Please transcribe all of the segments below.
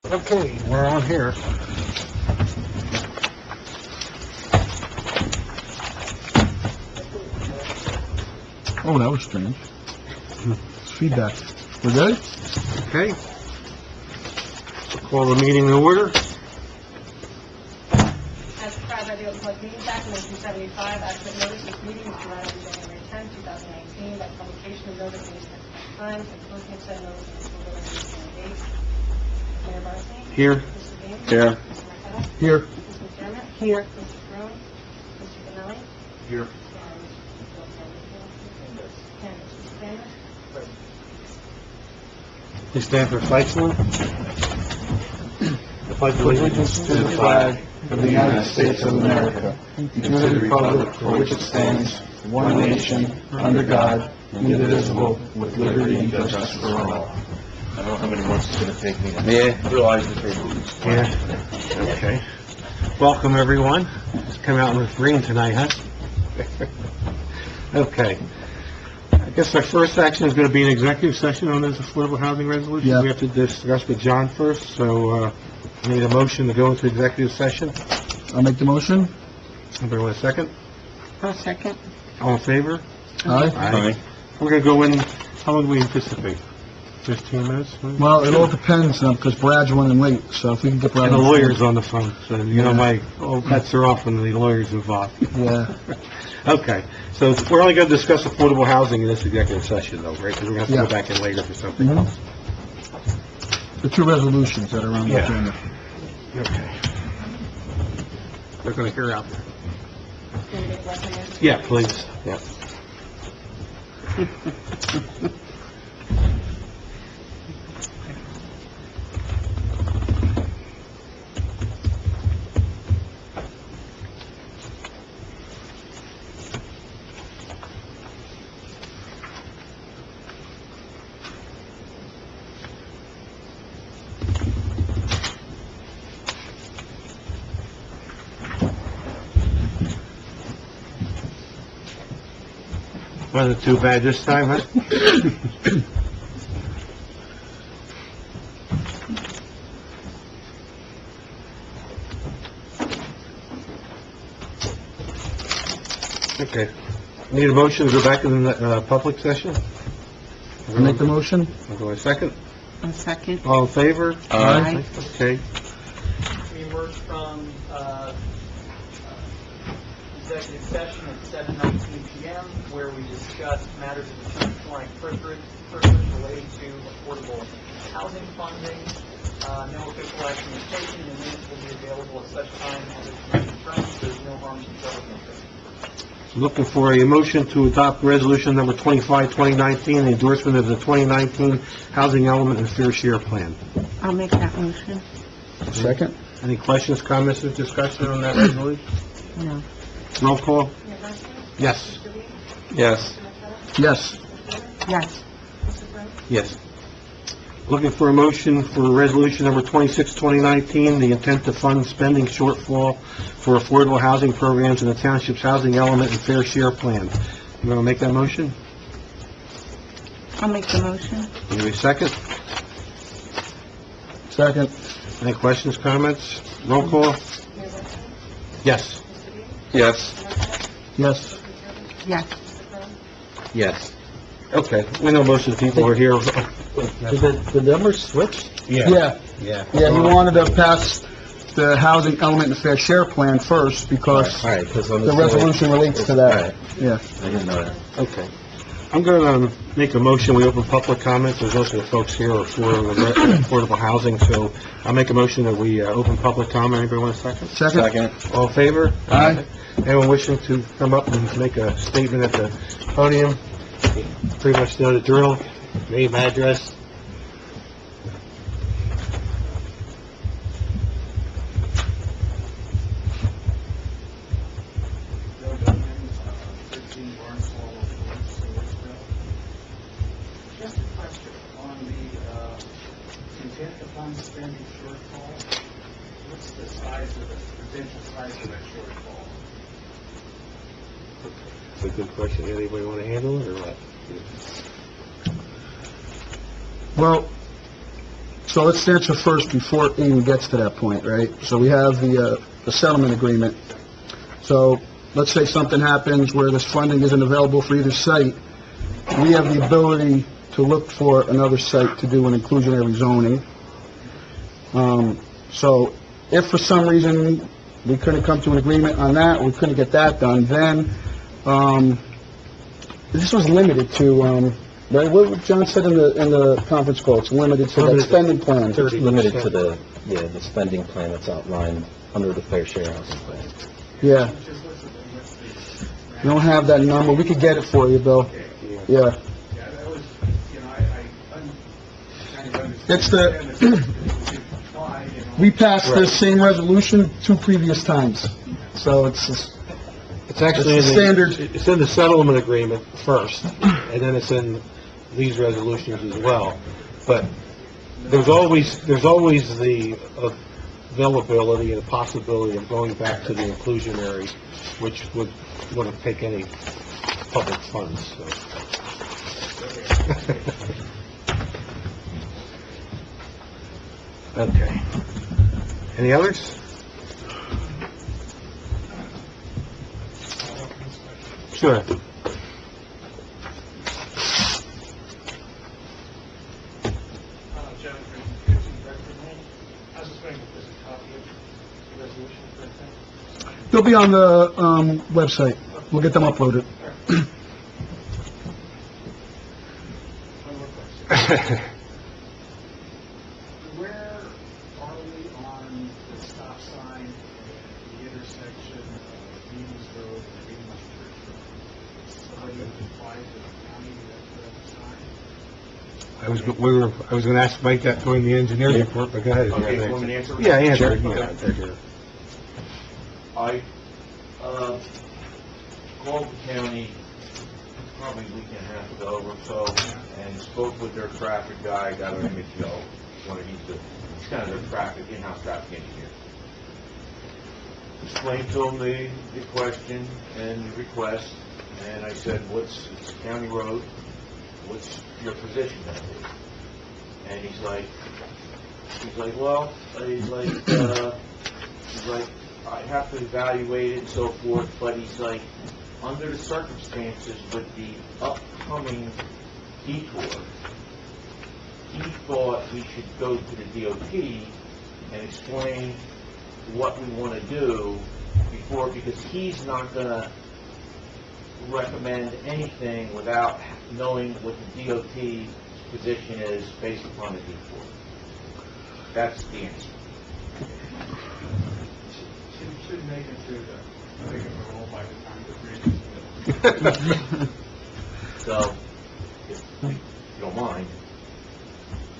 Okay, we're on here. Oh, that was strange. It's feedback. We're good? Okay. Call the meeting to order. As described by the Open Public Meetings Act of 1975, adequate notice of this meeting was provided on January 10, 2019, by publication of notice in the Times Times and posting of said notice in the school building on the date. Mayor Barsney? Here. Mr. Bean? Here. Mr. Marqueta? Here. Mrs. McDermott? Here. Mr. Crone? Mr. Canelli? Here. And Mr. Sanders? Please stand for flag salute. The pledge of allegiance To the flag of the United States of America, and to the republic for which it stands, one nation, under God, indivisible, with liberty and justice for all. I don't know how many months it's gonna take me. Yeah. Realize the table. Yeah. Okay. Welcome, everyone. Just come out with rain tonight, huh? Okay. I guess our first action is going to be an executive session on this affordable housing resolution. Yeah. We have to discuss with John first, so I need a motion to go into executive session. I'll make the motion. Anybody want a second? I'll second. All in favor? Aye. We're going to go in, how long do we anticipate? 15 minutes? maybe? Well, it all depends, because Brad's running late, so if we can get Brad... And the lawyer's on the phone, so, you know, my all bets are off when the lawyer's involved. Yeah. Okay, so we're only going to discuss affordable housing in this executive session, though, right? Because we're going to have to Yeah. go back in later for something Mhm. else. The two resolutions that are on the Yeah. agenda. Okay. They're going to hear out there. Can we get recommended? Yeah, please. Yeah. Wasn't too bad this time, huh? Okay. Need a motion to go back in the public session? I'll make the motion. I'll go a second. I'll second. All in favor? Aye. Okay. We emerged from executive session at 7:19 p.m. where we discussed matters of attorney-client privilege related to affordable housing funding. No official action was taken, and the minutes will be available at such time as it's confirmed. There's no harm to public interest. Looking for a motion to adopt resolution number 25, 2019, the endorsement of the 2019 Housing Element and Fair Share Plan. I'll make that motion. Second. Any questions, comments, or discussion on that resolution? No. Roll call? Mayor Barsney? Yes. Mr. Bean? Yes. Mr. Marqueta? Yes. Mr. Sanders? Yes. Mr. Crone? Yes. Looking for a motion for resolution number 26, 2019, the intent to fund spending shortfall for affordable housing programs in the township's housing element and fair share plan. You want to make that motion? I'll make the motion. Give me a second. Second. Any questions, comments? Roll call? Mayor Barsney? Yes. Mr. Bean? Yes. Mr. Marqueta? Yes. Mr. Sanders? Yes. Mr. Crone? Yes. Okay, we know most of the people are here. Did the numbers switch? Yeah. Yeah, he wanted to pass the housing element and fair share plan first, because All right, because on the resolution relates to that. Yeah. I didn't know that. Okay. I'm going to make a motion, we open public comments, there's also the folks here who are for the affordable housing, so I'll make a motion that we open public comment. Anybody want a second? Second. All in favor? Aye. Anyone wishing to come up and make a statement at the podium? Pretty much know the drill. Name, address. Just a question on the intent to fund spending shortfall. What's the size of the potential size of that shortfall? That's a good question. Anybody want to handle it, or what? Well, So let's answer first before it even gets to that point, right? So we have the settlement agreement. So let's say something happens where this funding isn't available for either site. We have the ability to look for another site to do an inclusionary zoning. So if for some reason we couldn't come to an agreement on that, we couldn't get that done, then, this was limited to, right, what John said in the conference call, it's limited to that spending plan. It's limited to the spending plan that's outlined under the fair share housing plan. Yeah. We don't have that number, we could get it for you, Bill. Yeah. It's we passed the same resolution 2 previous times, so it's just... It's actually It's in standard. It's in the settlement agreement first, and then it's in these resolutions as well. But there's always the availability and the possibility of going back to the inclusionary, which wouldn't take any public funds, so. Okay. Any others? Sure. They'll be on the website. We'll get them uploaded. Where are we on the stop sign at the intersection of Beams Road and Beams Church Road? Somebody applied to the county to that sign? I was going to ask Mike that during the engineer's report, but go ahead. Okay, want me to answer? Yeah, answer. Sure. Yeah. I, called the county probably a week and a half ago or so, and spoke with their traffic guy, got an image, he's kind of their traffic, in-house traffic engineer. Explained to him the question and the request, and I said, it's a county road, what's your position on it? And he's like, I have to evaluate it and so forth, but he's like, under the circumstances with the upcoming detour, he thought we should go to the DOT and explain what we want to do because he's not going to recommend anything without knowing what the DOT position is based upon the detour. That's the answer. Should make it through the rigmarole by the time the bridge is built. So, if you don't mind,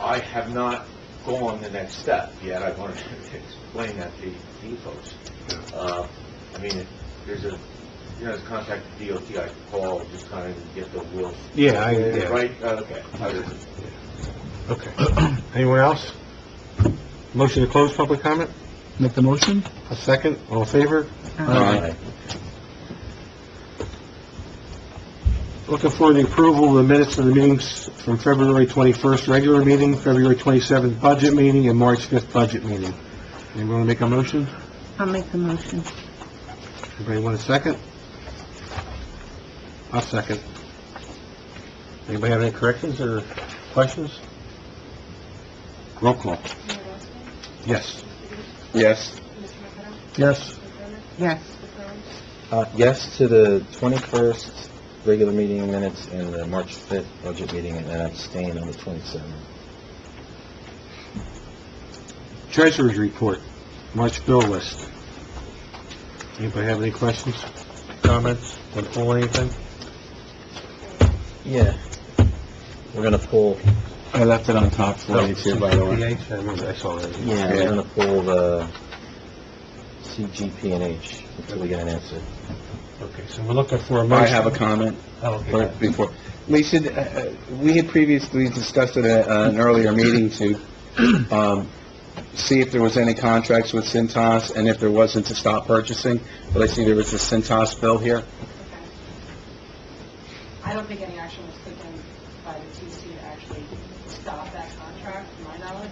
I have not gone the next step yet. I wanted to explain that to you folks. There's a contact the DOT I can call, just kind of get the wheels. Yeah, Right? Okay. Okay. Anyone else? Motion to close public comment? Make the motion? A second? All in favor? Aye. Looking for the approval of the minutes of the meetings from February 21st regular meeting, February 27th budget meeting, and March 5th budget meeting. Anyone want to make a motion? I'll make the motion. Anybody want a second? I'll second. Anybody have any corrections or questions? Roll call. Yes. Yes. Yes. Yes. Yes to the 21st regular meeting minutes and the March 5th budget meeting, and abstain on the 27th. Treasurer's report, March bill list. Anybody have any questions, comments, want to pull anything? Yeah. We're going to pull, I left it on top for you too, by the way. CGP&H? I remember, I saw that. we're going to pull the CGP&H until we get an answer. Okay, so we're looking for a I motion. have a comment Oh, okay. before. Lisa, we had previously discussed at an earlier meeting to see if there was any contracts with Cintas, and if there wasn't, to stop purchasing. But I see there was a Cintas bill here. Okay. I don't think any action was taken by the TC to actually stop that contract, to my knowledge.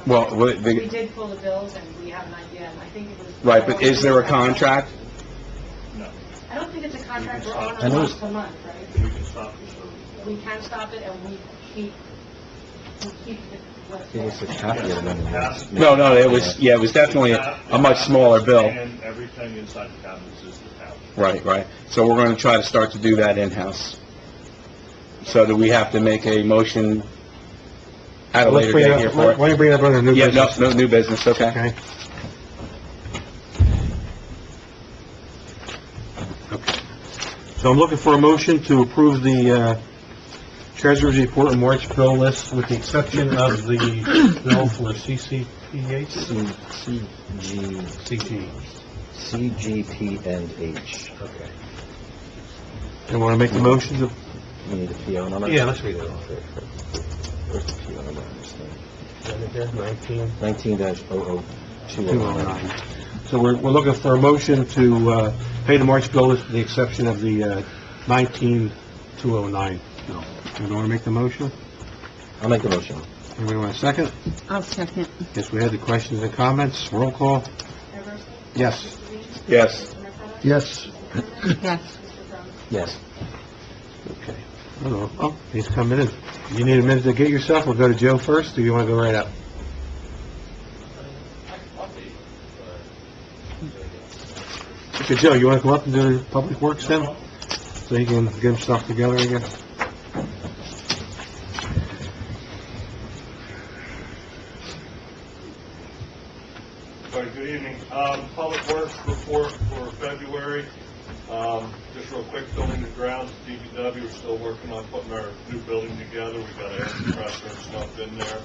Well, We did pull the bills, and we have an idea, and I think it was... right, but is there a contract? I don't think it's a contract, we're on I a know month it's- to month, right? We can stop the service. We can stop it, and we keep what's It was a there. copy of it. No, it was definitely a much smaller bill. And everything inside the cabinets is the township. Right. So we're going to try to start to do that in-house. So do we have to make a motion at a Let's later bring it date up- here for Why it? don't you bring it up under new Yeah, business? no new business, okay. Okay. So I'm looking for a motion to approve the treasurer's report and March bill list with the exception of the bill for CCPH? CG. CGP and H. Okay. You want to make the motion to... You need a PO number? Yeah, let's read it off. Where's the PO number on this thing? 19. 19-00209. 209. So we're looking for a motion to pay the March bill with the exception of the 19-209 bill. You want to make the motion? I'll make the motion. Anybody want a second? I'll second. Yes, we had the questions and comments. Roll call? Mayor Barsney? Yes. Mr. Dean? Yes. Mr. McDonough? Yes. Yes. Mr. Brown? Yes. Okay. Oh, he's coming in. You need a minute to get yourself? We'll go to Joe first, or you want to go right up? Okay, Joe, you want to go up and do the public works then? So he can get himself together again? All right, good evening. Public Works report for February. Just real quick, building the grounds at DPW. We're still working on putting our new building together. We've got air compressor and stuff in there.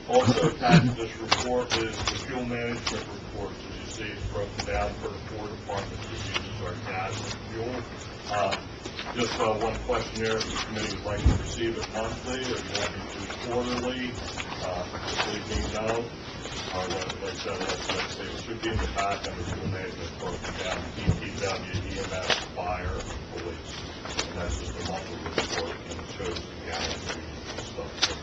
Also attached to this report is the fuel management report. As you see, it's broken down per the 4 departments that uses our gas and fuel. Just one question there, if the committee would like to receive it monthly, or you want me to do it quarterly, please let me know. Like I said, let's say it should be in the back under fuel management broken down, DPW, EMS, fire, police. And that's just a monthly report, and it shows the gallons and stuff for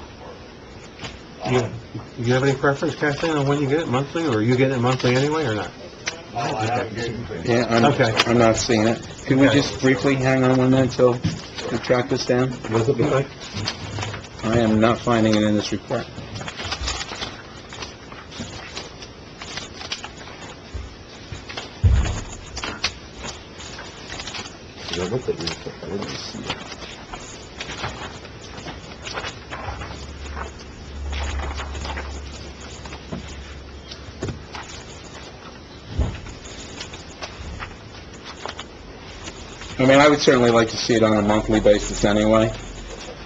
the department. You have any preference, Kathleen, on when you get it, monthly, or are you getting it monthly anyway, or not? I haven't given it. Yeah, Okay. I'm not seeing it. Can we just briefly hang on 1 minute till we track this down? What does it look like? I am not finding it in this report. I looked at you, but I didn't see it. I mean, I would certainly like to see it on a monthly basis anyway.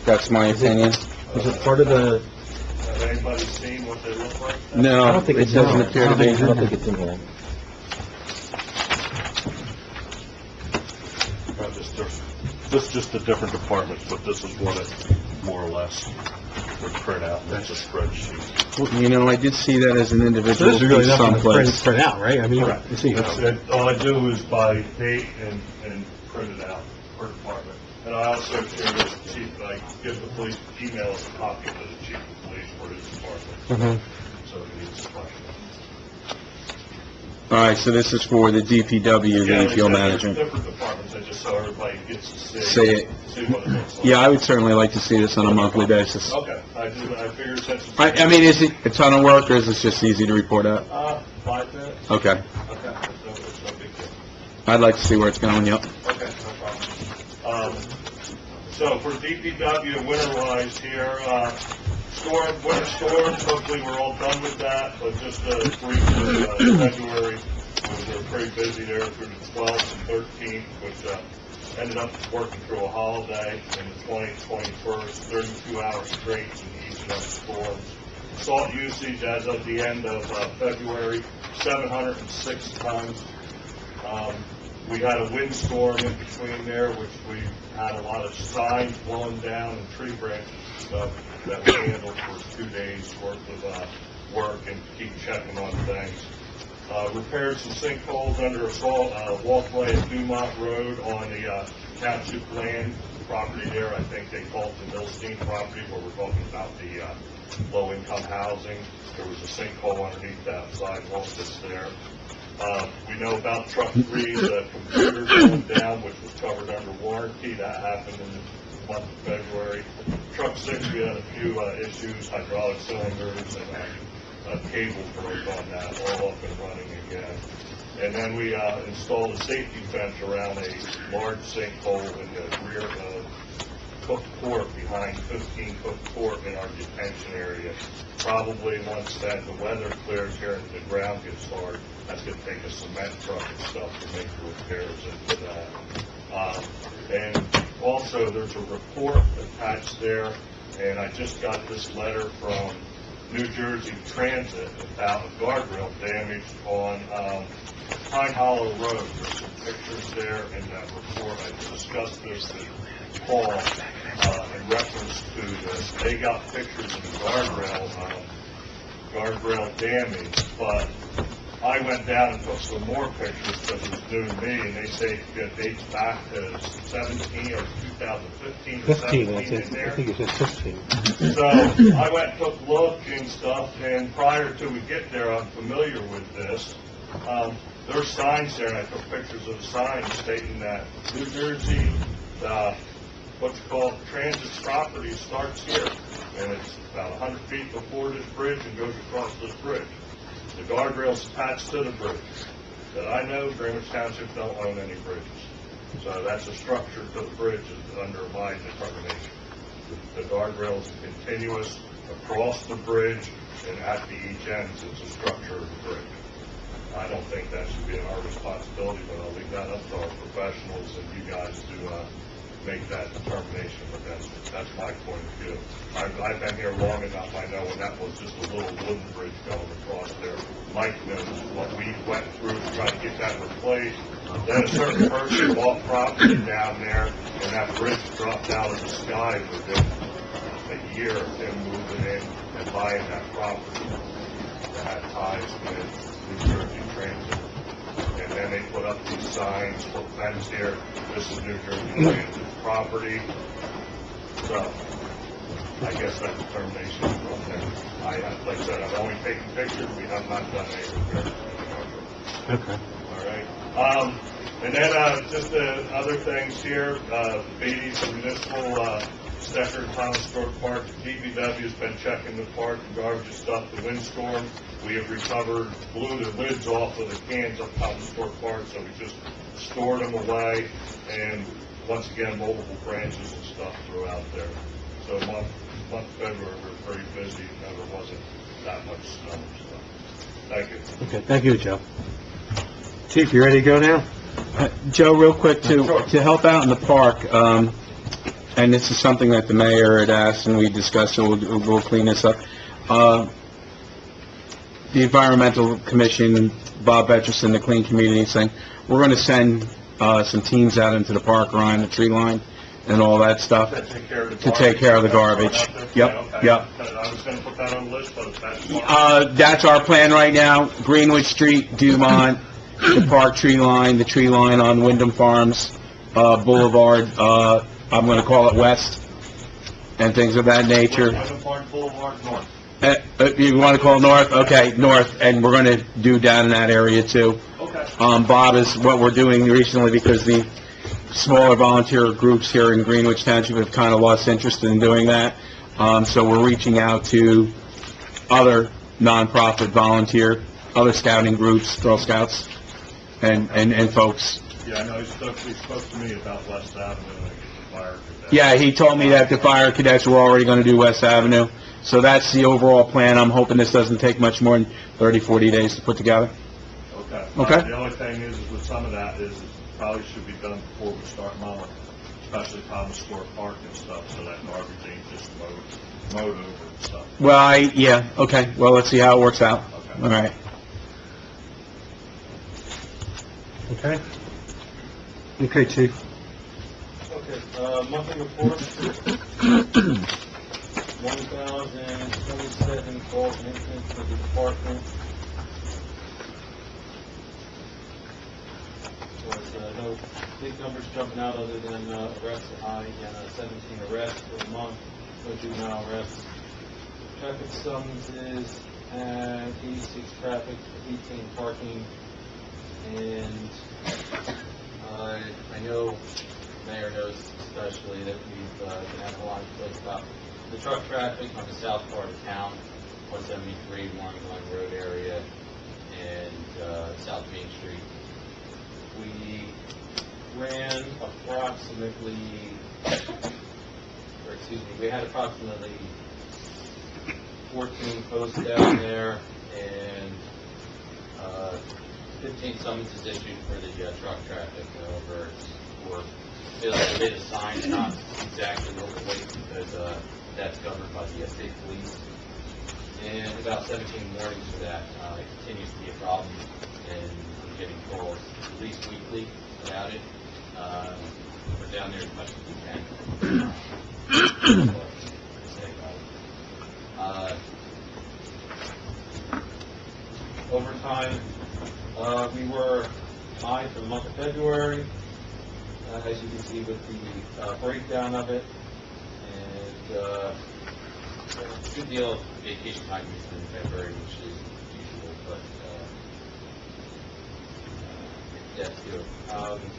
That's my opinion. Is it part of the... Have anybody seen what they look like? No, I don't think it it's doesn't in appear to here. be. I don't think it's in here. This is just the different departments, but this is what it more or less would print out. It's a spreadsheet. You know, I did see that as an So individual this is really piece nothing to someplace. print out, right? I mean, you see, All I do is by date and print it out per department. And I also share this chief, I give the police, email us a copy of the chief of police for his department. So it needs a question. All right, so this is for the DPW, Yeah, the fuel there's management. different departments, I just so everybody gets to See it. see what it looks like. Yeah, I would certainly like to see this on a monthly basis. Okay, I figure since it's... I mean, is it a ton of work, or is it just easy to report out? 5 minutes? Okay. Okay, it's no big deal. I'd like to see where it's going, yep. Okay, no problem. So for DPW winter-wise here, winter storms, hopefully we're all done with that, but just briefly, February, we were pretty busy there through the 12th and 13th, which ended up working through a holiday in the 20th, 21st, 32 hours straight in each of those storms. Salt usage as of the end of February, 706 tons. We had a windstorm in between there, which we had a lot of signs blown down and tree branches and stuff that we handled for 2 days worth of work and keep checking on things. Repaired some sinkholes under a walkway at Dumont Road on the Township land property there. I think they call it the Millstein property, where we're talking about the low-income housing. There was a sinkhole underneath that sidewalk that's there. We know about truck 3, the computer going down, which was covered under warranty. That happened in the month of February. Truck 6, we had a few issues, hydraulic cylinders and a cable broke on that, all up and running again. And then we installed a safety fence around a large sinkhole in the rear of Cook Court, behind 15 Cook Court in our detention area. Probably once that the weather clears here and the ground gets hard, that's going to take a cement truck and stuff to make the repairs into that. And also, there's a report attached there, and I just got this letter from New Jersey Transit about a guardrail damage on Pine Hollow Road. There's some pictures there in that report. I discussed this with Paul in reference to this. They got pictures of the guardrail damage, but I went down and took some more pictures because it was new to me, and they say it dates back to 17 or 2015 or 15, 17 in there. I think it says 15. So I went and took a look and stuff, and prior to we get there, I'm familiar with this. There's signs there, and I took pictures of the signs stating that New Jersey, what's called transit property starts here, and it's about 100 feet before this bridge and goes across this bridge. The guardrail's attached to the bridge. That I know, Greenwich Township don't own any bridges. So that's a structure to the bridge under my determination. The guardrail is continuous across the bridge, and at the each ends, it's a structure of the bridge. I don't think that should be our responsibility, but I'll leave that up to our professionals and you guys to make that determination, but that's my point of view. I've been here long enough, I know when that was just a little wooden bridge going across there. Mike knows what we went through to try to get that replaced. Then a certain person bought property down there, and that bridge dropped out of the sky within a year of him moving in and buying that property that had ties with New Jersey Transit. And then they put up these signs, put fence here, this is New Jersey Transit property. So, I guess that determination is from there. Like I said, I've only taken pictures, we have not done any repairs. Okay. All right. And then just the other things here, Beatty's Municipal, Stecker and Thomas Stewart Park, DPW has been checking the park, the garbage stuff, the windstorm. We have recovered, blew the lids off of the cans up Thomas Stewart Park, so we just stored them away, and once again, multiple branches and stuff throughout there. So month of February, we were pretty busy, there wasn't that much snow. So, thank you. Okay, thank you, Joe. Chief, you ready to go now? Joe, real quick, to help out in the park, and this is something that the mayor had asked and we discussed, so we'll clean this up. The Environmental Commission, Bob Etchison, the Clean Communities thing, we're going to send some teams out into the park around the tree line and all that stuff To to take care of the garbage. Yep, Okay. yep. I was going to put that on the list, but that's fine. That's our plan right now. Greenwood Street, Dumont, the park tree line on Wyndham Farms Boulevard, I'm going to call it West, and things of that nature. Wyndham Park Boulevard North. You want to call it North? Okay, North, and we're going to do down in that area too. Okay. Bob is what we're doing recently because the smaller volunteer groups here in Greenwich Township have kind of lost interest in doing that. So we're reaching out to other nonprofit volunteer, other scouting groups, Girl Scouts, and folks. Yeah, I know he spoke to me about West Avenue and the fire cadet. Yeah, he told me that the fire cadets were already going to do West Avenue. So that's the overall plan. I'm hoping this doesn't take much more than 30, 40 days to put together. Okay. Okay. The only thing is with some of that is it probably should be done before we start mowing, especially Thomas Stewart Park and stuff, so that garbage ain't just mowed over and stuff. Well, okay. Well, let's see how it works out. Okay. All right. Okay? Okay, Chief. Okay, monthly report. 1,027 calls and incidents for the department. No big numbers jumping out other than arrests are high, again, 17 arrests for the month, no juvenile arrests. traffic summonses, and 86 traffic, 18 parking, and I know the Mayor knows especially that we've been having a lot of talk about the truck traffic on the south part of town, 173, Warren Glen Road area, and South Main Street. We ran approximately, we had approximately 14 posts down there and 15 summonses issued for the truck traffic. However, they did a sign, not exactly overweight because that's governed by the state police. And about 17 warnings for that. It continues to be a problem, and we're getting calls at least weekly about it. We're down there as much as we can. Overtime, we were high for the month of February, as you can see with the breakdown of it, and a good deal of vacation time used in February, which is usual, but that's good.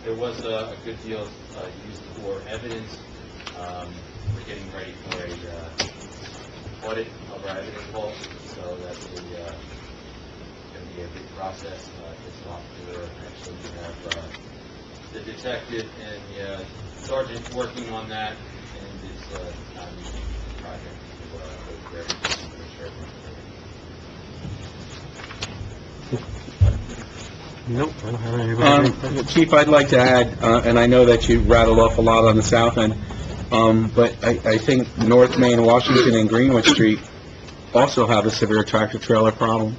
There was a good deal used for evidence. We're getting ready for a audit of our evidence vault, so that's going to be a big process. It's a lot clearer. Actually, we have the detective and the sergeant working on that, and it's a time project to go through everything and make sure everything's Nope, I don't have anything. Chief, I'd like to add, and I know that you rattled off a lot on the south end, but I think North Main, Washington, and Greenwich Street also have a severe tractor-trailer problem.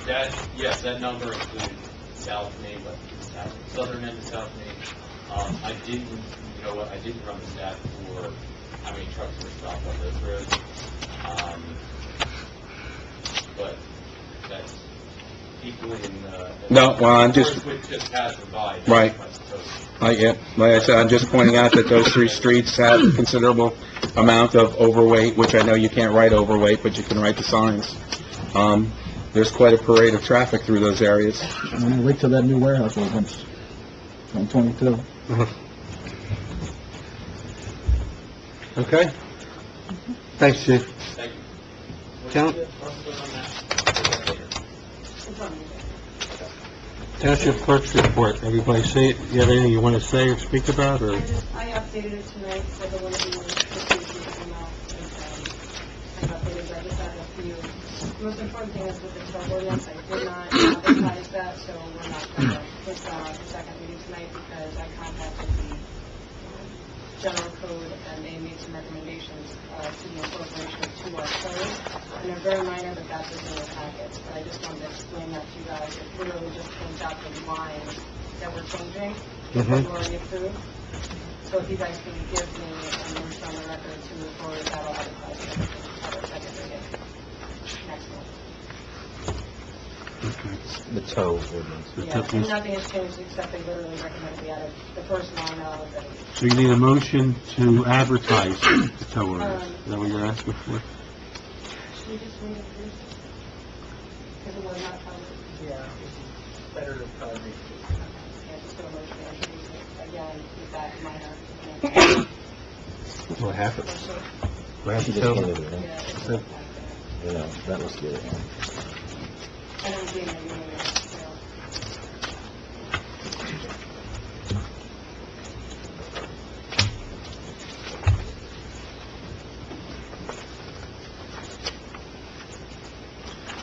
Yes, that number includes South Main, but southern end of South Main. I didn't run the stat for how many trucks were stopped on those roads. But that's equally in No, well, I'm just... just passing by. Right. Yeah, like I said, I'm just pointing out that those three streets have a considerable amount of overweight, which I know you can't write overweight, but you can write the signs. There's quite a parade of traffic through those areas. I'm gonna wait till that new warehouse opens on 22. Okay? Thanks, Chief. Thank you. Count. Township Clerk's report. Everybody say, you have anything you want to say or speak about, or? I updated it tonight for the one who received the email. I've updated, I just had a few. The most important thing is with the tow ordinance, I did not advertise that, so we're not going to put that on the second meeting tonight because I contacted the general code and they made some recommendations to the incorporation to our code. And they're very minor, but that's what's in your packets. But I just wanted to explain that to you guys. It literally just points out the lines that we're changing, that we've already approved. So if you guys can give me a motion on the record to move forward, that'll advertise it at our second reading next month. The tow ordinance. Yeah, and nothing has changed except they literally recommend we added the first line of it. So you need a motion to advertise the tow ordinance. Is that what you're asking for? Should we just read it first? Because it was not covered. Yeah, it's better to cover it. Yeah, just put a motion to introduce it again with that minor. What happened? What happened She to just tow? handed it, right? Yeah, it's So- not there. You know, that was good. I don't see any email, so.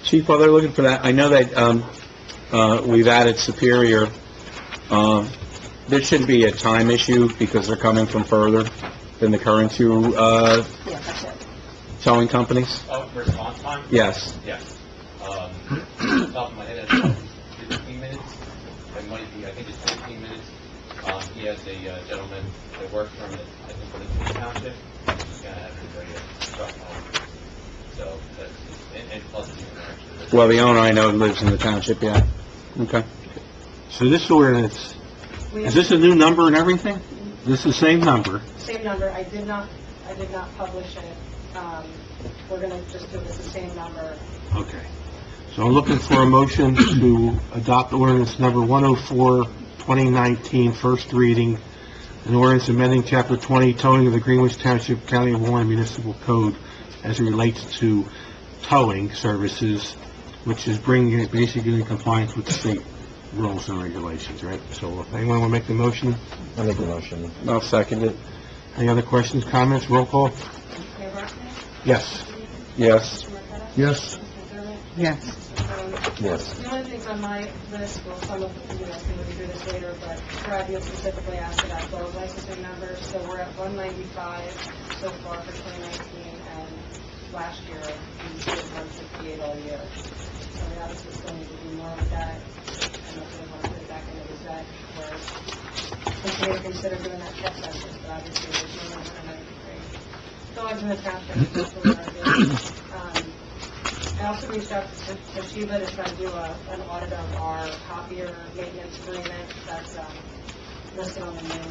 Chief, while they're looking for that, I know that we've added Superior. There shouldn't be a time issue because they're coming from further than the current two Yeah, that's it. towing companies. Oh, response time? Yes. Yes. Off the top of my head, that's about 15 minutes. It might be, I think it's 15 minutes. He has a gentleman that works for him, I think, for the Township. He's going to have him bring a truck home. So that's, and plus the interaction. Well, the owner I know lives in the township, yeah. Okay. So this ordinance, We is have this a new number and everything? This is the same number? Same number. I did not publish it. we're gonna just do it as the same number. Okay. So I'm looking for a motion to adopt ordinance number 104, 2019, first reading, an ordinance amending Chapter 20, towing of the Greenwich Township, County of Warren Municipal Code as it relates to towing services, which is bringing it basically in compliance with the state rules and regulations, right? So if anyone want to make the motion? I'll make the motion. I'll second it. Any other questions, comments, roll call? Mayor Barsney? Yes. Yes. Mr. Marqueta? Yes. Mr. McDermott? Yes. Mr. Rhodes? Yes. The only things on my list, well, some of them, you guys can review this later, but Brad, you specifically asked about dog licensing numbers, so we're at 195 so far for 2019, and last year, we did 158 all year. So we obviously still need to do more with that, and that's what we want to put it back into the Gazette, where we may consider doing that check census, but obviously there's no 193 dogs in the township, that's what we're doing. I also reached out to Sheba to try to do an audit of our copier maintenance agreement that's listed on the new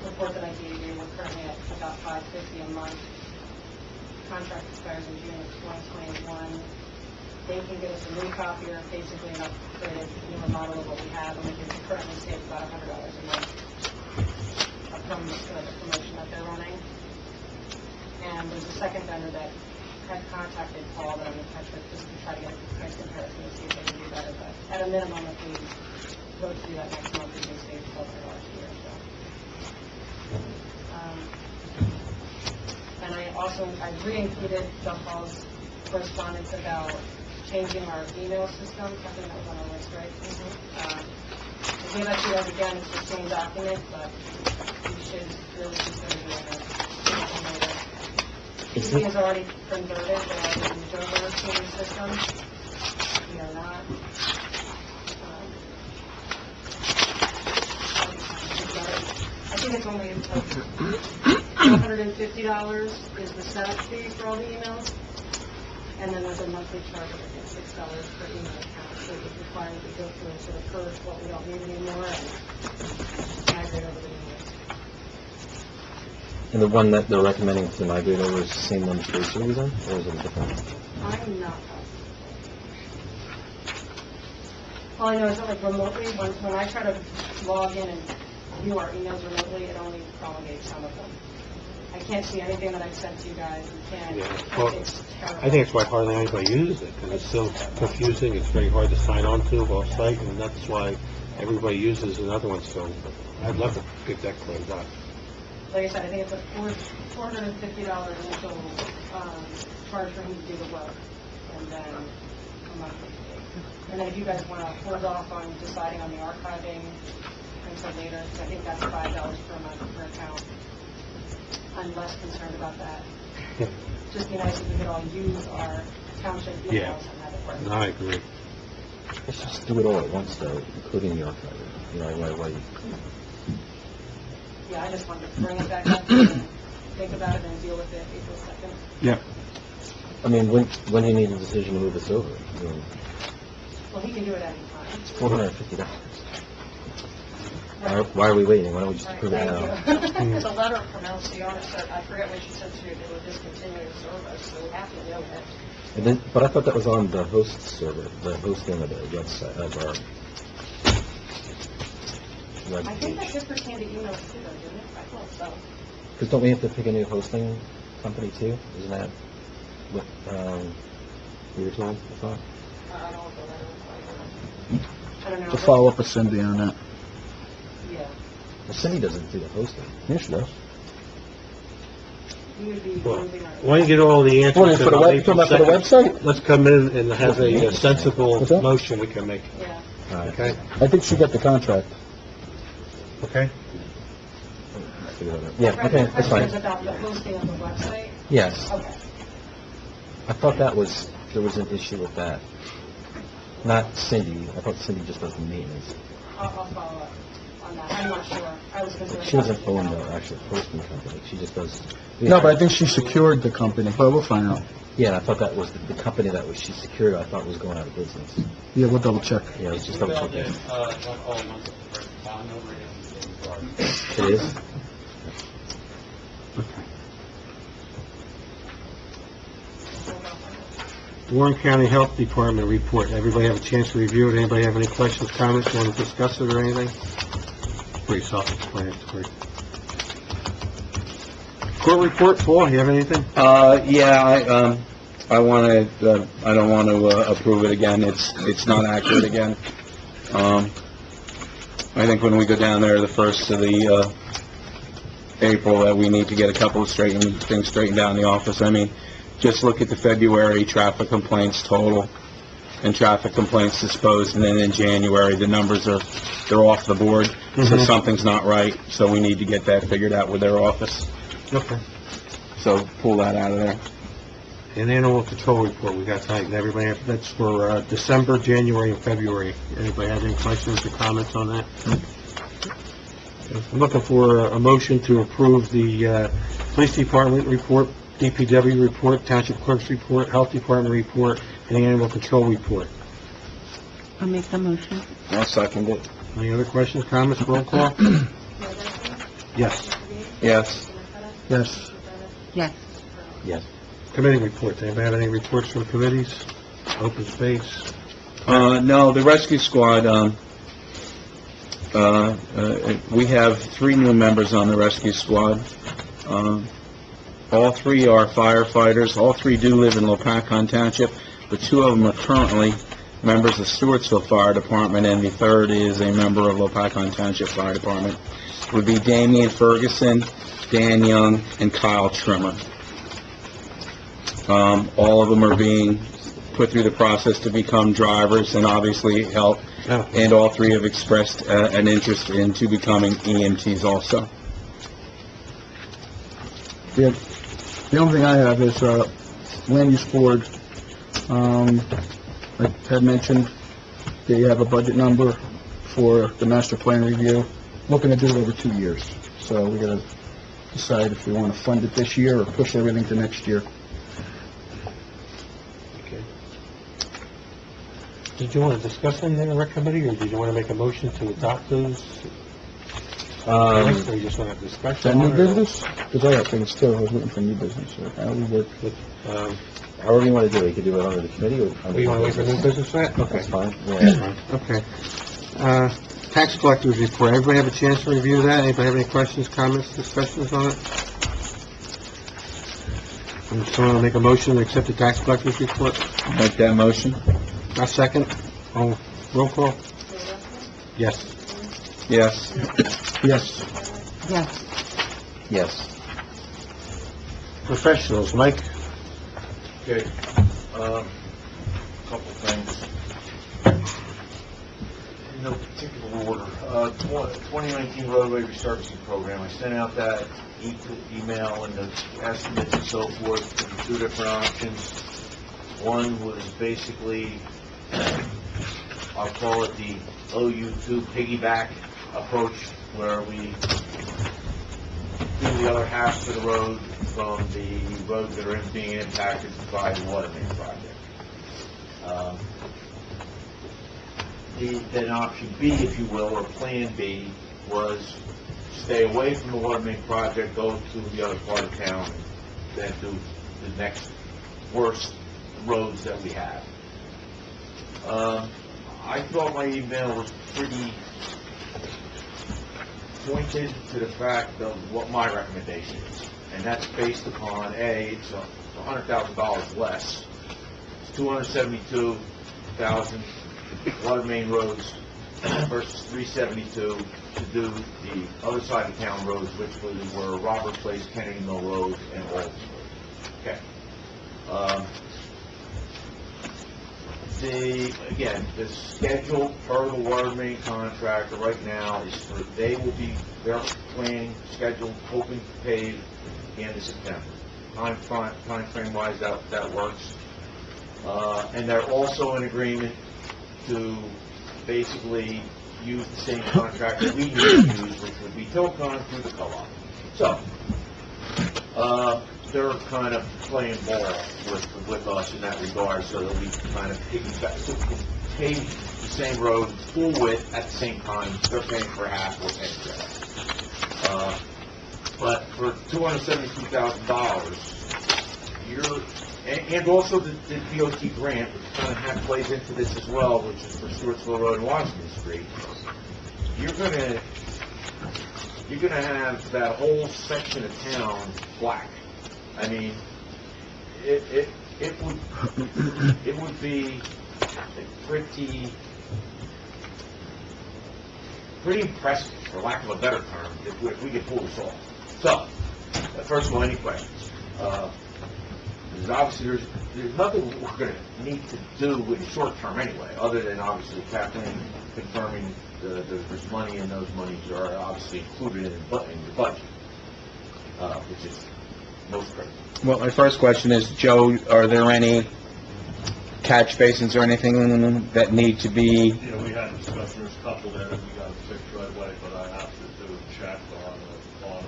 report that I gave you. We're currently at about $550 a month. Contract expires in June of 2021. They can get us a new copier, basically an upgraded, newer model of what we have, and we can currently save about $100 a month from the promotion that they're running. And there's a second vendor that had contacted Paul that I'm in touch with just to try to get a price comparison and see if they can do better. But at a minimum, if we vote to do that next month, we can save $1,200 a year. So. And I re-included John Paul's correspondence about changing our email system, something that was on our list, right? If we have to do that again, it's the same document, but we should really consider doing it. He has already converted, they're already moved over to the system. We are not. I think it's only $150 is the setup fee for all the emails. And then there's a monthly charge of, I think, $6 per email account. So it requires we go through and sort of purge what we don't need anymore and migrate over the emails. And the one that they're recommending to migrate over is the same one for series on, or is it a different one? I'm not positive. All I know is that like remotely, when I try to log in and view our emails remotely, it only promulgates some of them. I can't see anything that I've sent to you guys. You can't. Yeah, well, it's terrible. I think it's why hardly anybody uses it, because it's so confusing, it's very hard to sign on to off-site, and that's why everybody uses another one, so I'd love to get that cleared up. Like I said, I think it's a $450 initial charge for him to do the work, and then a monthly fee. And then if you guys want to hold off on deciding on the archiving until later, because I think that's $5 per month per account. I'm less concerned about that. Just be nice if we could all use our township emails Yeah. and have it work. No, I agree. Let's just do it all at once, though, including the archive. You know, why? Yeah, I just wanted to bring it back up and think about it and deal with it April 2nd. Yeah. I mean, when do you need a decision to move this over? I mean, Well, he can do it any time. it's $450. Why are we waiting? Why don't we just approve it now? Thank you. There's a letter from LCR that I forget what she said to you, they would discontinue the service, so we have to do it. And then, but I thought that was on the host server, the hosting of the website, of our web I think that page. just pertained to emails too, though, didn't it? I thought so. Because don't we have to pick a new hosting company too? Isn't that what we were told? I thought. I don't know what the letter was like. I don't know. To follow up with Cindy on that. Yeah. Well, Cindy doesn't do the hosting. Yeah, she does. You would be Well, moving our... why don't you get all the answers? What, for the web, April for the 2nd? website? Let's come in and have a sensible What's that? motion we can make, Yeah. All right. okay? I think she got the contract. Okay? Yeah, okay, that's Questions fine. about the hosting of the website? Yes. Okay. I thought there was an issue with that. Not Cindy. I thought Cindy just does the maintenance. I'll follow up on that. I'm not sure. I was concerned. She doesn't own the actual hosting company. She just does. No, but I think she secured the company, but we'll find out. Yeah, I thought that was the company that was she secured. I thought was going out of business. Yeah, we'll double check. Yeah, let's just double check that. Not all months for town over it. It is. Warren County Health Department report. Everybody have a chance to review it? Anybody have any questions, comments, want to discuss it or anything? Pretty self-explanatory. Court report, Paul, you have anything? Yeah, I don't want to approve it again. It's not accurate again. I think when we go down there the 1st of the April, that we need to get a couple of things straightened out in the office. I mean, just look at the February traffic complaints total and traffic complaints disposed, and then in January, the numbers they're off the board, so something's not right, so we need to get that figured out with their office. Okay. So pull that out of there. And animal control report, we got tonight. Everybody have, that's for December, January, and February. Anybody have any questions or comments on that? I'm looking for a motion to approve the police department report, DPW report, township clerk's report, health department report, and the animal control report. I'll make the motion. I'll second it. Any other questions, comments, roll call? Yes. Yes. Yes. Yes. Yes. Committee reports. Anybody have any reports from committees? Open space? No, the rescue squad, we have 3 new members on the rescue squad. All 3 are firefighters. All 3 do live in Lopakon Township, but 2 of them are currently members of Stewartsville Fire Department, and the 3rd is a member of Lopakon Township Fire Department. It would be Damian Ferguson, Dan Young, and Kyle Trimmer. All of them are being put through the process to become drivers and obviously help, and all 3 have expressed an interest into becoming EMTs also. Yeah. The only thing I have is, land use board, like Ted mentioned, they have a budget number for the master plan review. Looking to do it over 2 years. So we gotta decide if we want to fund it this year or push everything to next year. Okay. Did you want to discuss anything in the rec committee, or did you want to make a motion to adopt those? Or you just want to have Is discussion? that new on it, or- business? Because I got things still, I was looking for new business, so how we work with... However you want to do it, you can do it under the committee or under... Oh, you want to wait for new business for that? Okay. That's fine. Yeah. Okay. Tax collector's report. Everybody have a chance to review that? Anybody have any questions, comments, discussions on it? Someone want to make a motion to accept the tax collector's report? Make that motion? A second. Oh, roll call? Yes. Yes. Yes. Yes. Yes. Professionals, Mike? Okay, couple things. In no particular order. 2019 roadway resurfacing program, I sent out that email and the estimates and so forth, and 2 different options. One was basically, I'll call it the OU2 piggyback approach, where we do the other half of the road from the roads that are being impacted by the water main project. Then option B, if you will, or plan B, was stay away from the water main project, go to the other part of town, then do the next worst roads that we have. I thought my email was pretty pointed to the fact of what my recommendation is, and that's based upon, A, it's $100,000 less. It's 272,000 water main roads versus 372 to do the other side of town roads, which were Robert Place, Kennedy Mill Road, and Alton Road. Okay. The schedule per the water main contractor right now is for, their planning schedule, hoping to pave the end of September. Time frame wise, that works. And they're also in agreement to basically use the same contractor we usually use, which would be Tilcon through the co-op. So, they're kind of playing ball with us in that regard, so that we can kind of piggyback, so we can pave the same road full width at the same time. They're paying for half, we're paying for half. But for $272,000, and also the DOT grant, which kind of plays into this as well, which is for Stewartsville Road and Washington Street. You're gonna have that whole section of town black. I mean, it would be pretty impressive, for lack of a better term, if we could pull this off. So, first of all, any questions? There's obviously, there's nothing we're going to need to do in the short term anyway, other than obviously Kathleen confirming there's money, and those monies are obviously included in your budget, which is most critical. Well, my first question is, Joe, are there any catch basins or anything that need to be? You know, we had a discussion, there's a couple there that we got to fix right away, but I have to do a check on them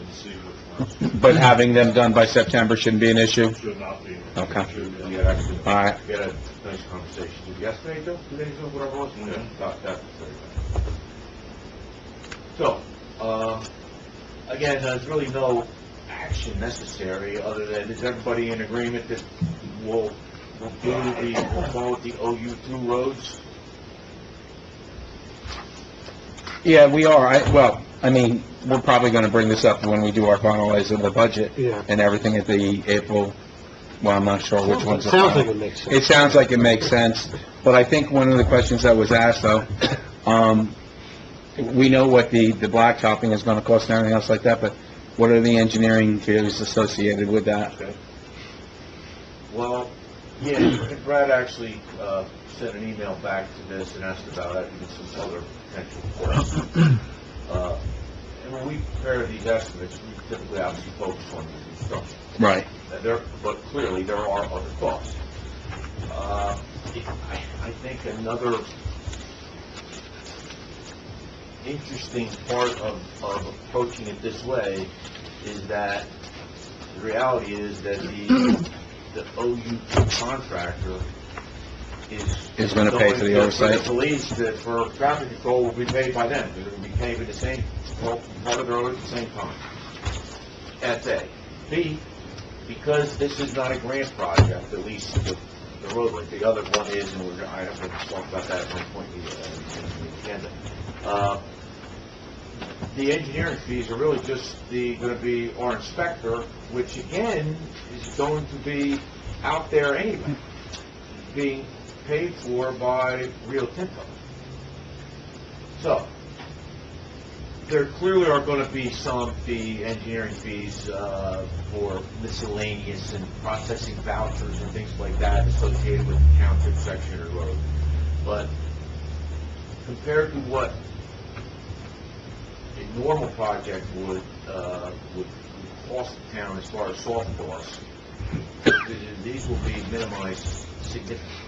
and see which ones. But having them done by September shouldn't be an issue? Should not be. Okay. We had actually, All right. we had a nice conversation. Did you yesterday, Joe? 2 days ago, whatever it was? Yeah, about that. So, again, there's really no action necessary, other than, is everybody in agreement that we'll go with the OU2 roads? Yeah, we are. I mean, we're probably going to bring this up when we do our finalize of the budget and everything at the April, well, I'm not sure which ones. It sounds like it makes sense. It sounds like it makes sense, but I think one of the questions that was asked, though, we know what the blacktopping is going to cost and everything else like that, but what are the engineering fees associated with that? Okay. Well, yeah, Brad actually sent an email back to this and asked about it, and some other potential costs. And when we prepare these estimates, we typically obviously focus on the construction. Right. But clearly, there are other costs. I think another interesting part of approaching it this way is that the reality is that the OU contractor is going to pay for the oversight. The police that for traffic control will be paid by them. They're going to be paying for the same part of the road at the same time. That's A. B, because this is not a grant project, at least the roadway. The other one is, and I don't think we talked about that at one point in the agenda. The engineering fees are really just going to be our inspector, which again is going to be out there anyway, being paid for by Rio Tinto. So, there clearly are going to be some engineering fees for miscellaneous and processing vouchers and things like that associated with the Township section of the road. But compared to what a normal project would cost the town as far as soft costs, these will be minimized significantly.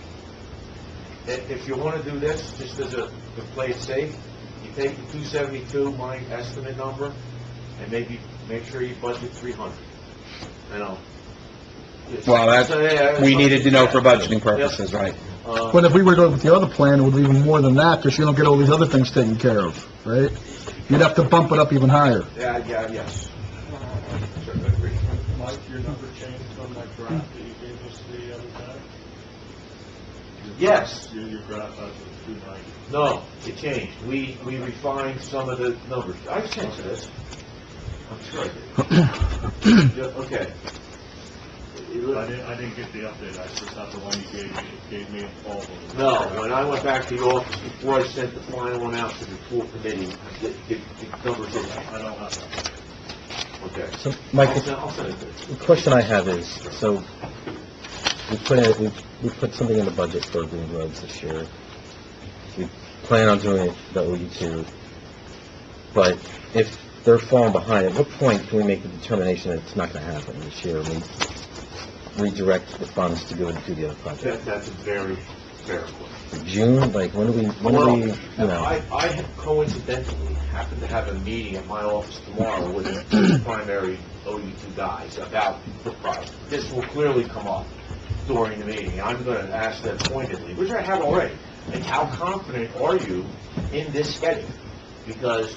If you want to do this, just to play it safe, you take the 272, my estimate number, and maybe make sure you budget 300. You know. Well, we needed to know for budgeting purposes, right? But if we were to go with the other plan, it would be even more than that, because you don't get all these other things taken care of, right? You'd have to bump it up even higher. Yes. Mike, your number changed from that graph that you gave us the other day? Yes. Your graph has a 290. No, it changed. We refined some of the numbers. I changed this. I'm sure I did. Okay. I didn't get the update. I just got the one you gave me a call. No, when I went back to the office before I sent the final one out to the full committee, the numbers didn't. I don't have that. Okay. So, Mike, I'll send it to you. the question I have is, so we put something in the budget for green roads this year. We plan on doing it, the OU2, but if they're falling behind, at what point can we make the determination that it's not going to happen this year? And we redirect the funds to go and do the other project? That's a very fair question. June? Like, when do we, I coincidentally happen to have a meeting at my office tomorrow with the primary OU2 guys about the project. This will clearly come up during the meeting. I'm going to ask them pointedly, which I have already, and how confident are you in this schedule? Because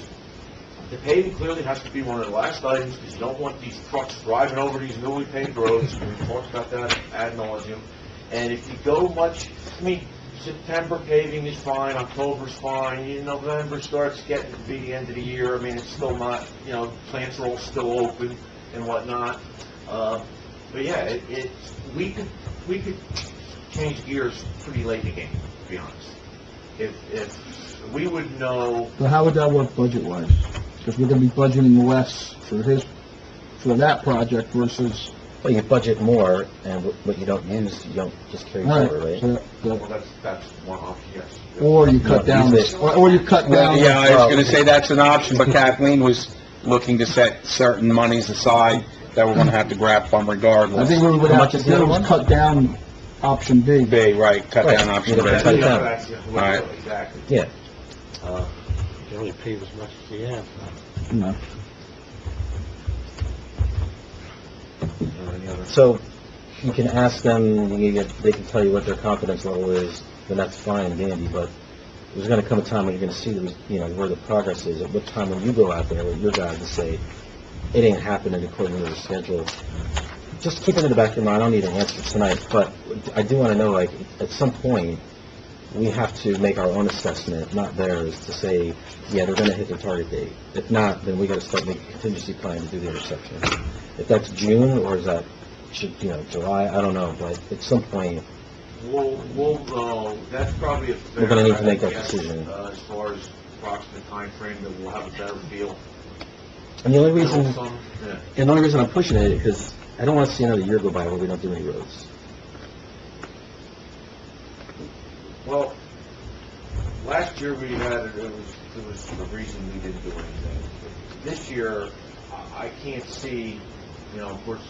The paving clearly has to be one of the last items, because you don't want these trucks driving over these newly paved roads. We've talked about that ad nauseum. And if you go much, I mean, September paving is fine, October's fine, November starts getting to be the end of the year. I mean, it's still not, plants are all still open and whatnot. But yeah, we could change gears pretty late in the game, to be honest. If we would know. So how would that work budget-wise? Because we're going to be budgeting less for that project versus... Well, you budget more, and what you don't use, you don't just carry forward, right? Well, that's one option, yes. Or you cut down, or you cut down... Yeah, I was gonna say that's an option, but Kathleen was looking to set certain monies aside that we're gonna have to grab from regardless. I think what we would have to do is cut down option B. B, right, cut down option B. Cut it down. All right. Exactly. Yeah. You only pave as much as you have. No. So, you can ask them, they can tell you what their confidence level is, then that's fine and dandy, but there's gonna come a time when you're gonna see, where the progress is, at what time when you go out there with your guys and say, it ain't happening according to the schedule. Just keep it in the back of your mind, I don't need an answer tonight, but I do wanna know, like, at some point, we have to make our own assessment, not theirs, to say, yeah, they're gonna hit their target date. If not, then we gotta start making a contingency plan to do the intersection. If that's June, or is that, July, I don't know, but at some point, That's probably a fair... We're gonna need to make that guess, decision. As far as approximate time frame, that we'll have a better feel. and the only reason, Yeah. and the only reason I'm pushing it, because I don't wanna see another year go by where we don't do any roads. Well, last year it was the reason we didn't do anything. This year, I can't see, of course,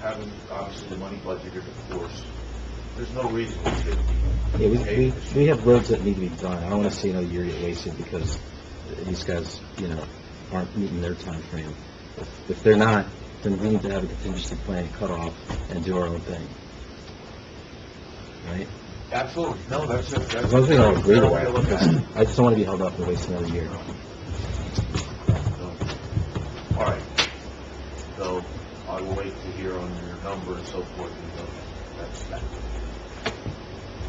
having obviously the money budgeted, of course, there's no reason we shouldn't be. Yeah, we have roads that need to be done. I don't wanna see another year get wasted because these guys, aren't meeting their time frame. If they're not, then we need to have a contingency plan cut off and do our own thing. Right? Absolutely. No, that's As long as we all agree to fair way that, look at because it. I just don't wanna be held up and waste another year. All right. So I will wait to hear on your number and so forth. And that's that.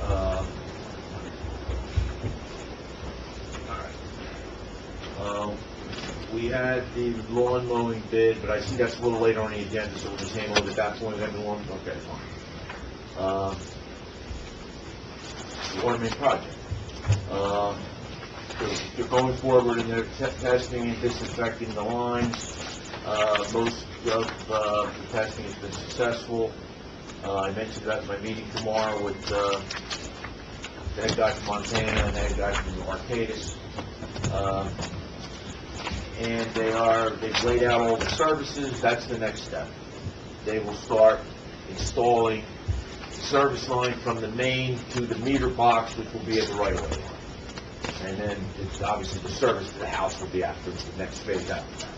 All right. We had the lawn mowing bid, but I see that's a little later on the agenda, so we'll just handle it at that point. Everyone, okay, fine. The water main project. They're going forward and they're testing and disinfecting the lines. Most of the testing has been successful. I mentioned that at my meeting tomorrow with the head guy from Montana and the head guy from Arcadis. And they've laid out all the services. That's the next step. They will start installing the service line from the main to the meter box, which will be at the right-of-way line. And then, obviously, the service to the house will be after the next phase after that.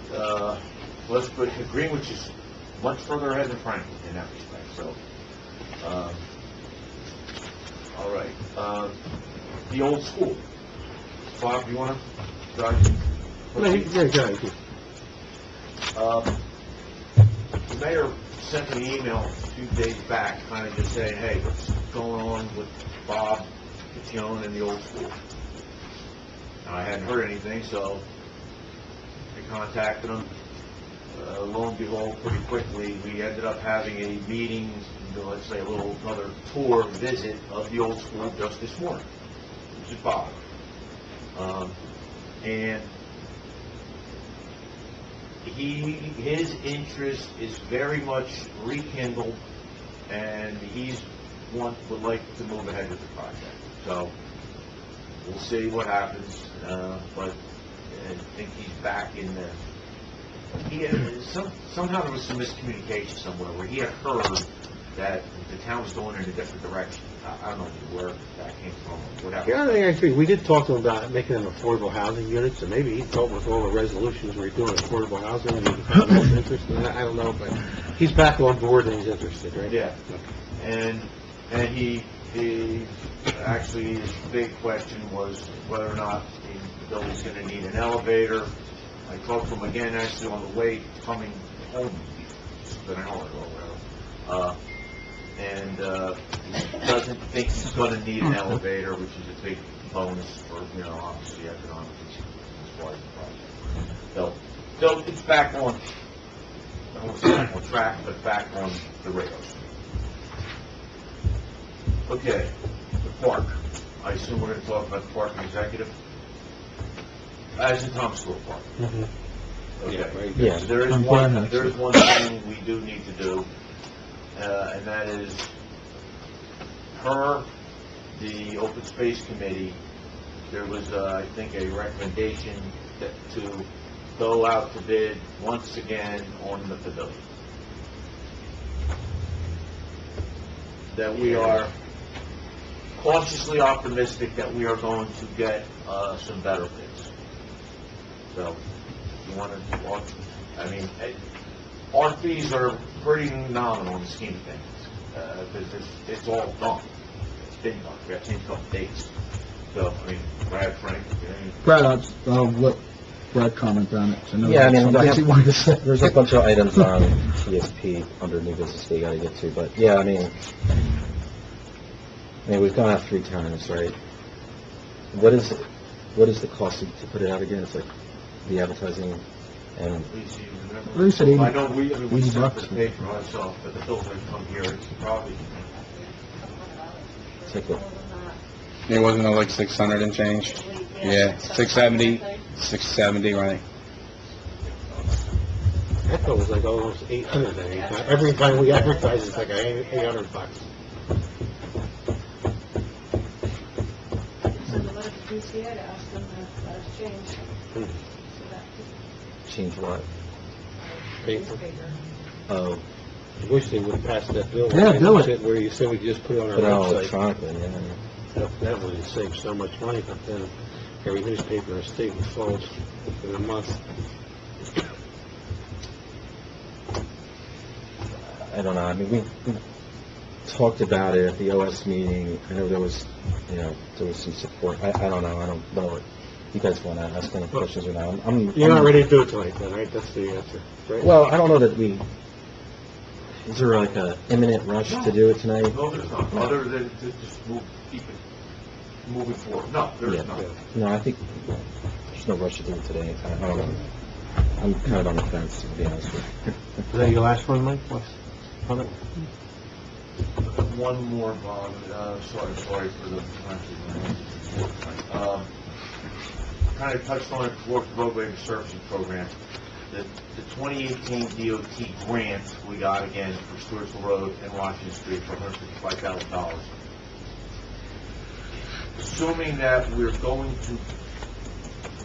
So, let's put Greenwich is much further ahead than Franklin in that respect. So, all right. The old school. Bob, you want to drive? The mayor sent me an email a few days back, kind of just saying, hey, what's going on with Bob, Pichione, and the old school? Now, I hadn't heard anything, so I contacted him. Lo and behold, pretty quickly, we ended up having a meeting, let's say another tour visit of the old school just this morning, which is Bob. And his interest is very much rekindled, and would like to move ahead with the project. So we'll see what happens, but I think he's back in the. Somehow there was some miscommunication somewhere where he had heard that the town was going in a different direction. I don't know where that came from, whatever. Yeah, I agree. We did talk to him about making them affordable housing units, and maybe he thought with all the resolutions we're doing affordable housing, and he found more interest in that. I don't know, but he's back on board and he's interested, right? Yeah. And he actually, his big question was whether or not building's gonna need an elevator. I talked to him again actually on the way coming home, just an hour ago, whatever. And he doesn't think he's gonna need an elevator, which is a big bonus for, obviously economically as far as the project. So it's back on, I don't want to say back on track, but back on the radars. Okay, the park. I assume we're going to talk about the park executive. As in Tom School Park. Okay. Yeah. So there is one thing we do need to do, and that is the Open Space Committee, there was, I think, a recommendation to go out to bid once again on the pavilion. That we are cautiously optimistic that we are going to get some better bids. So, you want to, our fees are pretty nominal in the scheme of things, because it's all done. It's been done. We have to change a couple dates. So, Brad, Frank, Brad, I'll let Brad comment on it. Yeah, He wanted to say. there's a bunch of items on TSP under new business that you gotta get to, but yeah, we've gone out 3 times, right? What is the cost to put it out again? It's like the advertising and... please, you remember? Well, you said 80 I know we $80 sent the paper ourselves, but the bills that come here, it's probably... It's like what? It wasn't like 600 and change? Yeah, 670, right? I thought it was like almost 800 every time we advertise, it's like $800. Send a letter to DCA to ask them to let us change. So that Change what? Paper. Oh, I wish they would have passed that bill. Yeah, do it. Where you said we could just put it on our put it out website. electronically, yeah. That would save so much money, but then every newspaper in the state would close in a month. I don't know, we talked about it at the OS meeting. I know there was some support. I don't know, I don't know what you guys want to ask any questions or not. You're not ready to do it tonight then, right? That's the answer, right? Well, I don't know that is there like a imminent rush to do it tonight? No, there's not, other than to just keep it moving forward. No, there's Yeah. not. No, I think there's no rush to do it today. I don't know. I'm kind of on the fence, to be honest with you. Is that your last one, Mike? One more, Bob, sorry for the kind of touched on it before, the roadway resurfacing program. The 2018 DOT grant we got again for Stewartsville Road and Washington Street for $155,000. Assuming that we're going to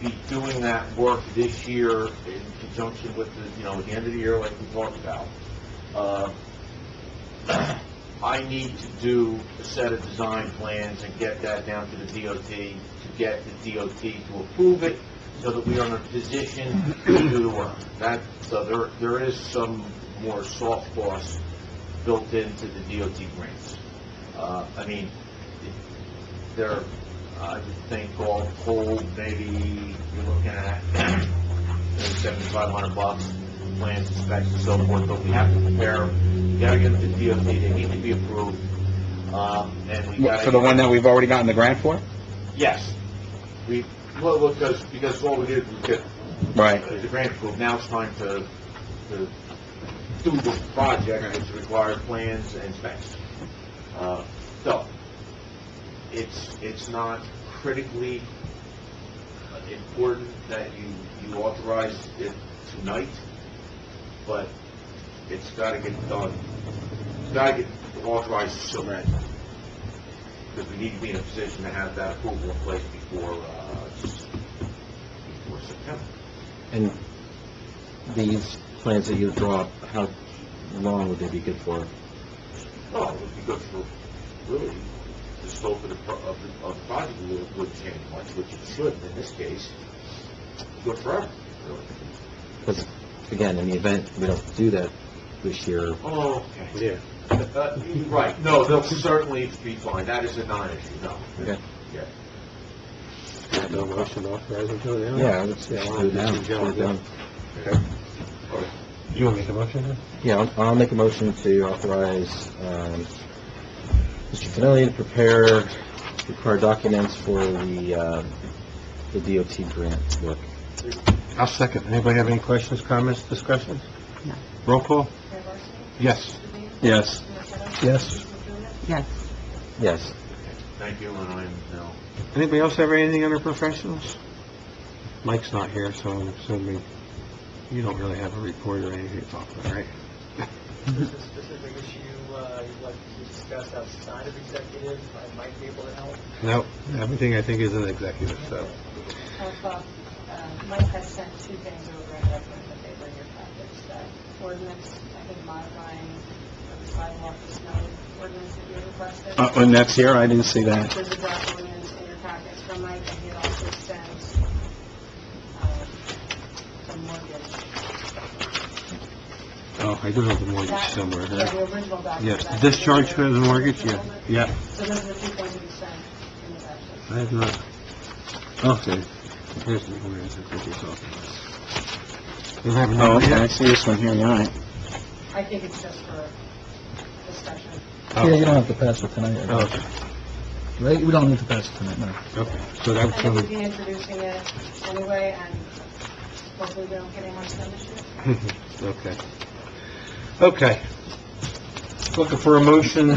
be doing that work this year in conjunction with the end of the year like we talked about, I need to do a set of design plans and get that down to the DOT to get the DOT to approve it so that we are in a position to do the work. So there is some more soft costs built into the DOT grants. I would think all told, maybe you're looking at maybe $7,500, plans, specs, and so forth, but we have to prepare, we gotta get them to DOT, they need to be approved, and we gotta... For the one that we've already gotten the grant for? Yes. Because all we did was get the grant approved, now it's time to do the project, which requires plans and specs. So, it's not critically important that you authorize it tonight, but it's got to get done. It's got to get authorized soon. Because we need to be in a position to have that approval in place before September. And these plans that you draw up, how long would they be good for? Oh, it would be good for, really, the scope of the project wouldn't change much, which it should in this case. Good forever, really. Because, again, in the event we don't do that this year... Oh, okay. Yeah. Right. No, they'll certainly be fine. That is a non-issue, no. Okay. Yeah. No motion authorizing to it now? Yeah, let's do it now. Get it done. Okay. You want to make a motion then? Yeah, I'll make a motion to authorize, Mr. Finelli to prepare required documents for the DOT grant work. I'll second. Anybody have any questions, comments, discussions? No. Roll call? Mayor Barsney? Yes. Mr. Bean? Yes. Mr. Meadows? Yes. Mr. Julian? Yes. Yes. Thank you, and I'm no. Anybody else have anything under professionals? Mike's not here, so I'm assuming you don't really have a report or anything to talk about, right? Is there a specific issue you'd like to discuss outside of executive? I might be able to help. No, everything I think is an executive, so. Mike has sent two things over, and I've put in the paper in your packets. Ordinance, I think modifying the sidewalk to snow ordinance that you requested. And that's here? I didn't see that. There's a draft ordinance in your packets from Mike, and he also sent some mortgage. Oh, I do have the mortgage That- somewhere, Yeah, huh? the original document. Yes, That's the discharge for the the mortgage, yeah, yeah. So those are the two things that he sent in the packets. I have not. Okay. Here's the, where is it? What you're talking about. You have Oh, no okay, I yet? see this one here, all right. I think it's just for discussion. Yeah, you don't have to pass it tonight, Oh, okay, right? We don't need to pass it tonight, no. okay. So that was I think we'd from, be introducing it anyway, and hopefully we don't get any more snow this year. okay. Okay. Looking for a motion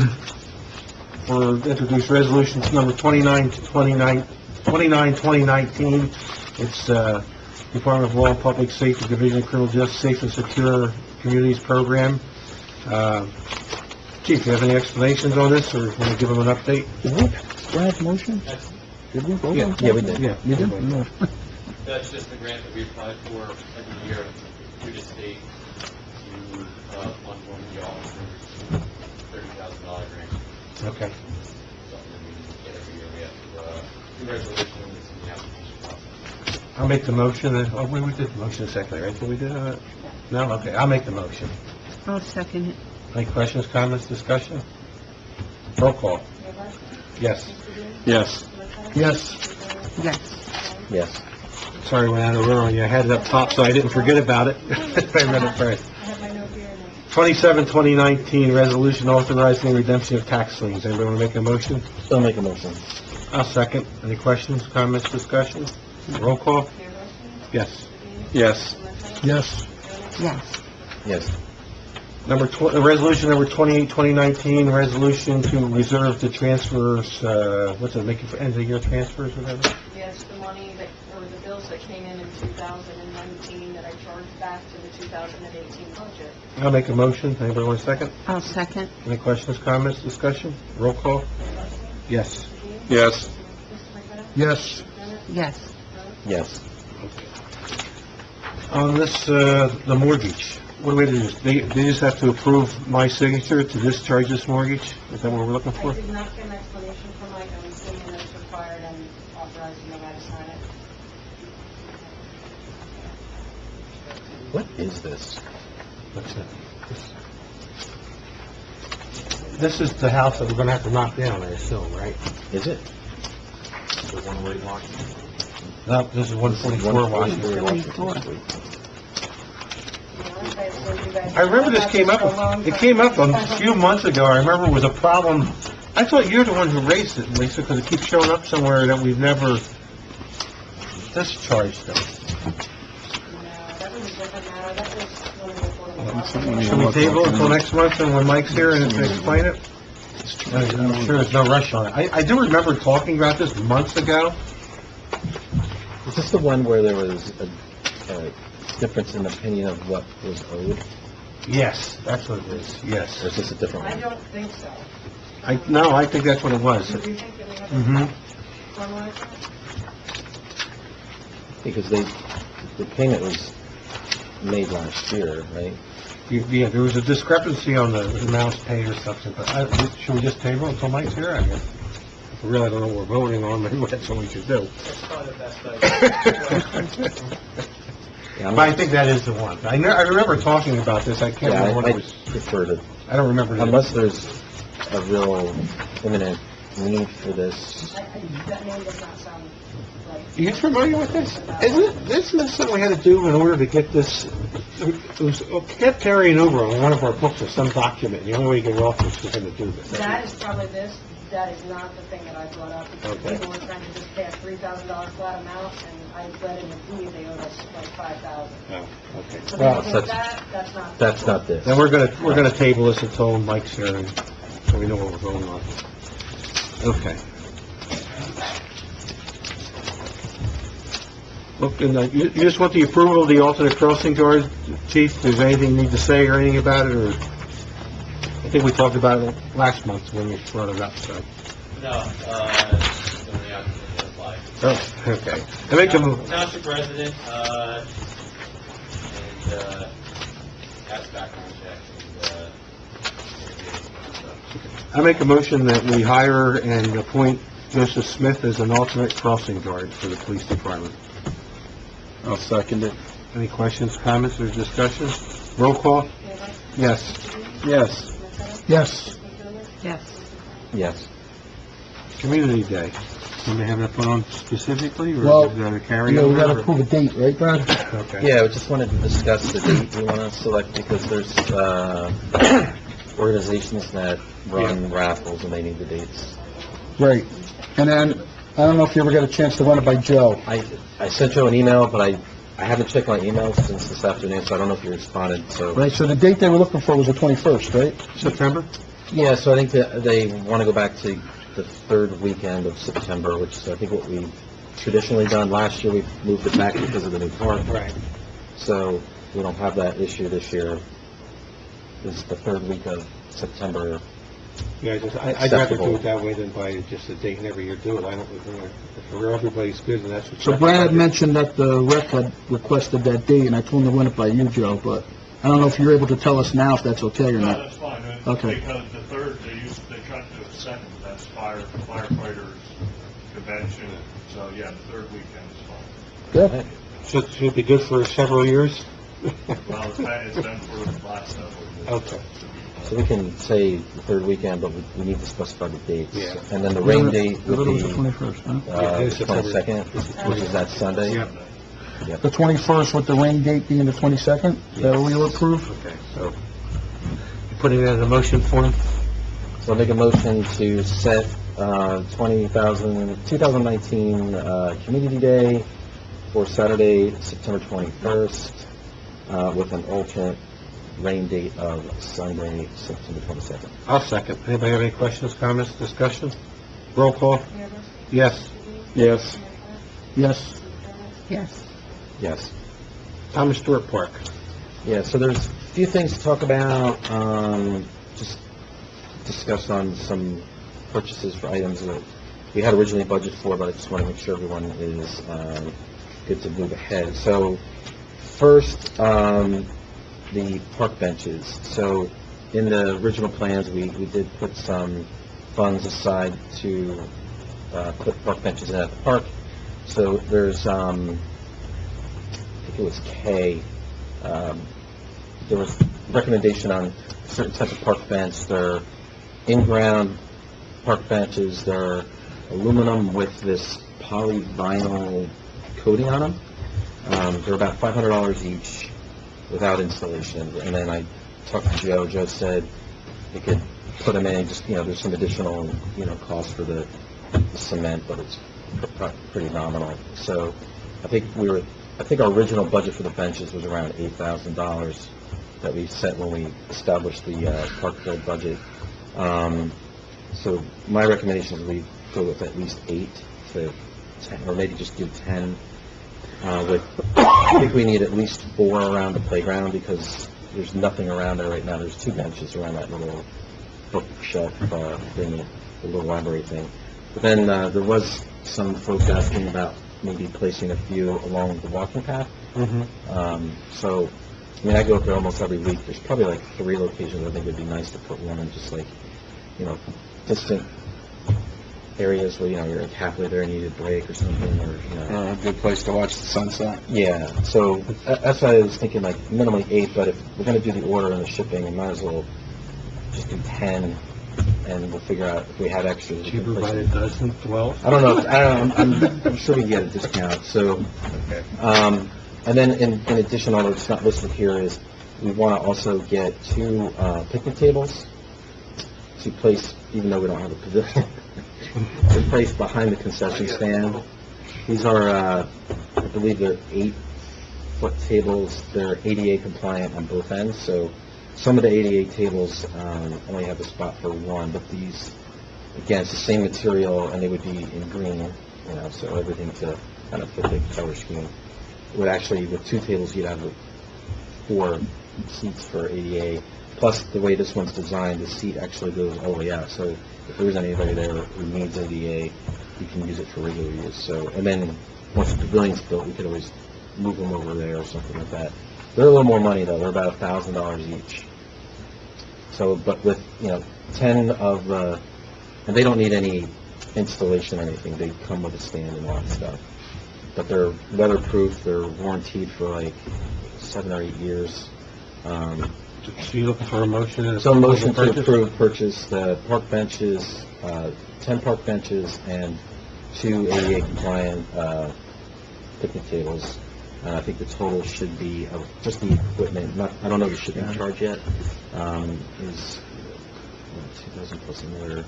for introduce resolutions number 2019. It's, Department of Law and Public Safety Division of Criminal Justice Safe and Secure Communities Program. Chief, do you have any explanations on this, or want to give them an update? Did we grant motion? Did we vote on Yeah, we did. Yeah. You did? No. That's just the grant that we apply for every year through the state to fund one of the officers, $30,000 grant. Okay. Something that we get every year. We have to, do resolutions in the application process. I'll make the motion, oh, we did the motion secondly, right? Did we do that? No? Okay, I'll make the motion. I'll second it. Any questions, comments, discussion? Roll call. Mayor Barsney? Yes. Mr. Bean? Yes. Mr. Meadows? Yes. Mr. Julian? Yes. Yes. Sorry, went out of order on you. I had it up top, so I didn't forget about it. I read it first. I have my note here, and then 27, 2019, resolution authorizing redemption of tax liens. Anybody want to make a motion? Still make a motion. I'll second. Any questions, comments, discussion? Roll call? Mayor Barsney? Yes. Mr. Bean? Yes. Mr. Meadows? Yes. Mr. Julian? Yes. Yes. Resolution number 28, 2019, resolution to reserve the transfers, what's it, making for end-of-year transfers, whatever? Yes, the money that, or the bills that came in 2019 that I charged back to the 2018 budget. I'll make a motion. Anybody want a second? I'll second. Any questions, comments, discussion? Roll call? Yes. Mr. Bean? Yes. Mr. McMenamin? Yes. Mr. Bennett? Yes. Yes. On this, the mortgage, what do we do? They just have to approve my signature to discharge this mortgage? Is that what we're looking I for? did not get an explanation from Mike, I'm assuming that it's required and authorizing the guy to sign it. What is this? What's that? This is the house that we're gonna have to knock down, I assume, right? Is it? The one-way mark. No, this is 144 Washington. 44. I remember this came up, it came up a few months ago, I remember it was a problem. I thought you're the one who raised it, Lisa, because it keeps showing up somewhere that we've never discharged them. No, that was a different matter, that was one of the affordable Should we table it until next month and when Mike's here and to explain it? I'm sure there's no rush on it. I do remember talking about this months ago. Is this the one where there was a difference in opinion of what was owed? Yes, that's what it is, yes. Or is this a different I one? don't think so. No, I think that's what it was. Do you think that we have Mm-hmm. a formalized that? Because the payment was made last year, right? Yeah, there was a discrepancy on the amounts paid or something, but should we just table it until Mike's here, I guess? I really don't know what we're voting on, maybe that's what we should do. That's probably the best idea. Yeah, But I think that is the one. I remember talking about this, I can't Yeah, remember what I it was. prefer to, I don't remember. unless there's a real imminent need for this? That name does not sound right. You familiar with this? Isn't this something we had to do in order to get this, it kept carrying over on one of our books or some document, the only way you get off was for him to do this. That is probably this, that is not the thing that I brought up, because Okay. people were trying to just pay a $3,000 flat amount, and I read in the deed, they owed us like $5,000. Oh, okay. So Well, anything with that, that's not. That's not this. then we're gonna table this until Mike's here, and so we know what we're going on. Okay. Look, and you just want the approval of the alternate crossing guard, Chief? Does anything need to say or anything about it, or? I think we talked about it last month when we brought it up, so. No, only opportunity to apply. Oh, okay. I make a move. Township resident, and, has background check, and, I make a motion that we hire and appoint Joseph Smith as an alternate crossing guard for the police department. I'll second it. Any questions, comments, or discussion? Roll call? Davis, Yes. Yes. McKenna, Yes. McDermott, Yes. Yes. Community Day. Do we have that put on specifically, or Well, is that a carryover? Yeah, we gotta or- approve a date, right, Brad? Okay. Yeah, we just wanted to discuss the date we want to select because there's, organizations that run raffles and they need the dates. Right. And then, I don't know if you ever got a chance to run it by Joe. I sent you an email, but I haven't checked my emails since this afternoon, so I don't know if you responded, so. Right, so the date they were looking for was the 21st, right? September? Yeah, so I think that they want to go back to the third weekend of September, which is I think what we've traditionally done. Last year, we moved it back because of the new park. Right. So we don't have that issue this year. It's the third week of September. Yeah, I'd rather do it that way than by just a date and every year do it. I don't, if everybody's good, and that's what. So Brad had mentioned that the rep had requested that date, and I told him to run it by you, Joe, but I don't know if you're able to tell us now if that's okay or No, not. that's fine. Okay. Because the third, they tried to do a second, that's firefighters convention. So, yeah, the third weekend is fine. Good? Should it be good for several years? Well, it's been for the last several years. Okay. So we can say the third weekend, but we need to specify the dates. Yeah. And then the rain date I would thought it was the be 21st, huh? the 22nd, which is that Sunday. Yeah. Yep. The 21st with the rain date being the 22nd? Is that what we'll approve? Okay, so, putting that in a motion form? So I'll make a motion to set 2019 Community Day for Saturday, September 21st, with an alternate rain date of Sunday, September 22nd. I'll second. Anybody have any questions, comments, discussion? Roll call? Davis, Yes. Yes. Yes. McDermott, Yes. Yes. Thomas Stewart Park. Yeah, so there's a few things to talk about, just discuss on some purchases for items that we had originally budgeted for, but I just want to make sure everyone is good to move ahead. So first, the park benches. So in the original plans, we did put some funds aside to put park benches in at the park. So there's, I think it was K, there was recommendation on certain type of park bench. They're in-ground park benches. They're aluminum with this polyvinyl coating on them. They're about $500 each without installation. And then I talked to Joe. Joe said he could put them in, just, there's some additional, cost for the cement, but it's pretty nominal. So I think our original budget for the benches was around $8,000 that we set when we established the park build budget. So my recommendation is we go with at least 8 to 10, or maybe just do 10. I think we need at least 4 around the playground because there's nothing around there right now. There's 2 benches around that little bookshelf thing, the little library thing. But then there was some folks asking about maybe placing a few along the walking path. So, I go up there almost every week. There's probably like 3 locations I think it'd be nice to put one in, just like, distant areas where, you're like halfway there and you need a break or something, or, A good place to watch the sunset. Yeah, so that's why I was thinking like minimally 8, but if we're going to do the order and the shipping, we might as well just do 10 and we'll figure out if we have extras. we can Cheaper place by it. the dozen, 12? I don't know, I'm sure we can get a discount, so, and then in addition, although it's not listed here, is we want to also get 2 picnic tables to place, even though we don't have a pavilion, to place behind the concession stand. These are, I believe they're 8-foot tables, they're ADA compliant on both ends, so some of the ADA tables only have a spot for 1, but these, again, it's the same material, and they would be in green, so everything to kind of fit the color scheme. Would actually, with 2 tables, you'd have 4 seats for ADA, plus the way this one's designed, the seat actually goes all the way out, so if there's anybody there who needs ADA, you can use it for regular use. So, and then, once the pavilion's built, we could always move them over there or something like that. They're a little more money, though, they're about $1,000 each. So, but with, 10 of the, and they don't need any installation or anything, they come with a stand and all that stuff. But they're weatherproof, they're warranted for like 7 or 8 years. So you're looking for a motion and a... So motion to approve purchase the park benches, 10 park benches and 2 ADA compliant picnic tables. And I think the total should be, just the equipment, I don't know the shipping charge yet, is 2,000 plus another,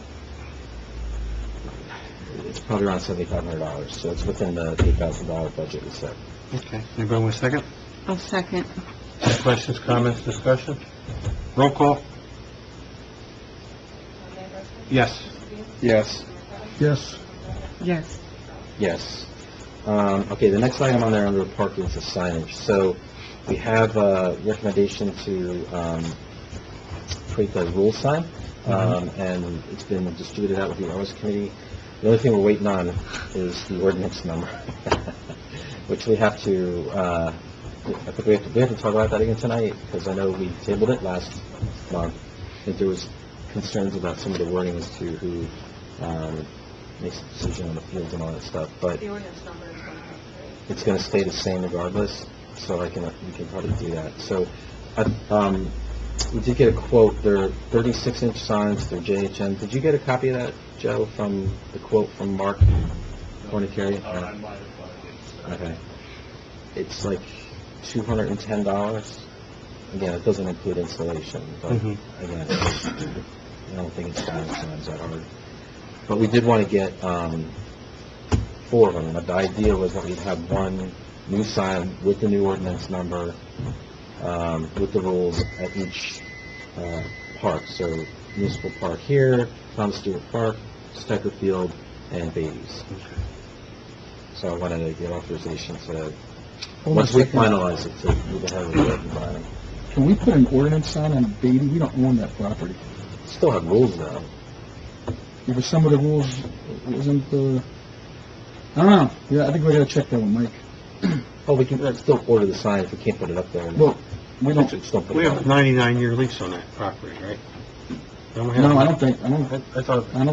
it's probably around $7,500, so it's within the $8,000 budget we set. Okay, anybody want a second? I'll second. Any questions, comments, discussion? Roll call? Yes. Yes. Yes. Yes. Yes. Okay, the next item on there under parking is the signage. So we have a recommendation to create the rule sign, and it's been distributed out with the OS committee. The only thing we're waiting on is the ordinance number, which we have to, I think we have to talk about that again tonight, because I know we tabled it last month. I think there was concerns about some of the wording as to who makes the decision on the fields and all that stuff, but The ordinance number is 1.3. it's going to stay the same regardless, so we can probably do that. So, we did get a quote. They're 36-inch signs. They're JHN. Did you get a copy of that, Joe, from the quote from Mark Fornicari? Okay. It's like $210. Again, it doesn't include installation, but again, I don't think it's signs that hard. But we did want to get 4 of them. The idea was that we'd have 1 new sign with the new ordinance number, with the rules at each park. So Municipal Park here, Thomas Stewart Park, Stecker Field, and Beatty's. So I wanted to get authorization to, once we finalize it, to move ahead with the environment. Can we put an ordinance sign on Beatty? We don't own that property. Still have rules though. Yeah, but some of the rules isn't, I don't know. Yeah, I think we gotta check that one, Mike. Oh, we can still order the sign if we can't put it up there. Well, we don't, Still put We it have a up. 99-year lease on that property, right? Don't we have- no, I don't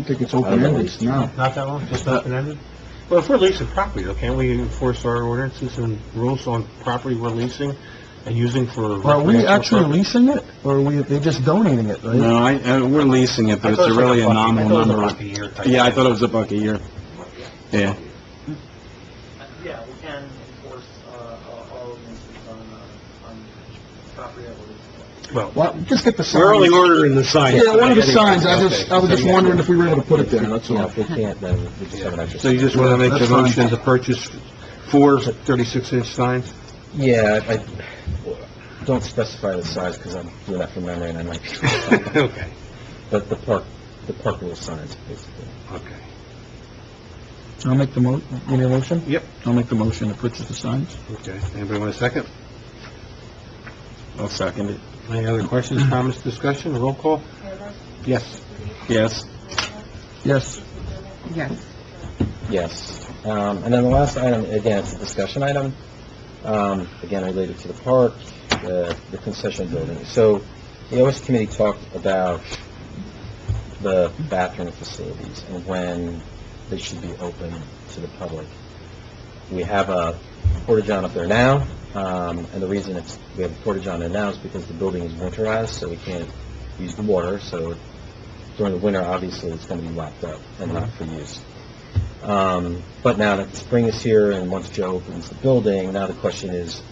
think it's open-ended, no. Not that long, just open-ended? Well, if we're leasing property, though, can't we enforce our ordinances and rules on property we're leasing and using for... Are we recreational actually purposes? leasing it, or are they just donating it, right? No, we're leasing it, but I it's thought it was like really a $1. nominal I thought it was number. $1 a year type Yeah, I thing. thought it was $1 a year. Yeah. Yeah, we can enforce our ordinances on property that we're leasing. Well, just get the signs. We're only ordering the sign. Yeah, one of the signs, I was Okay. just wondering if we were able to put it there, that's Yeah, all. if we can't, then we just have an extra. So you just want to make the That's fine. motion to purchase 4 36-inch signs? Yeah, I don't specify the size because I'm doing that from memory and I might be. Okay. But the park rule signs, basically. Okay. I'll make the you need a motion? Yep. I'll make the motion to purchase the signs. Okay. Anybody want a second? I'll second it. Any other questions, comments, discussion, roll call? Yes. Yes. Yes. Yes. Yes. And then the last item, again, it's a discussion item, again, related to the park, the concession building. So the OS committee talked about the bathroom facilities and when they should be open to the public. We have a porta-john up there now, and the reason we have a porta-john there now is because the building is winterized, so we can't use the water, so it during the winter, obviously, it's going to be locked up and not for use. But now that the spring is here, and once Joe opens the building, now the question is,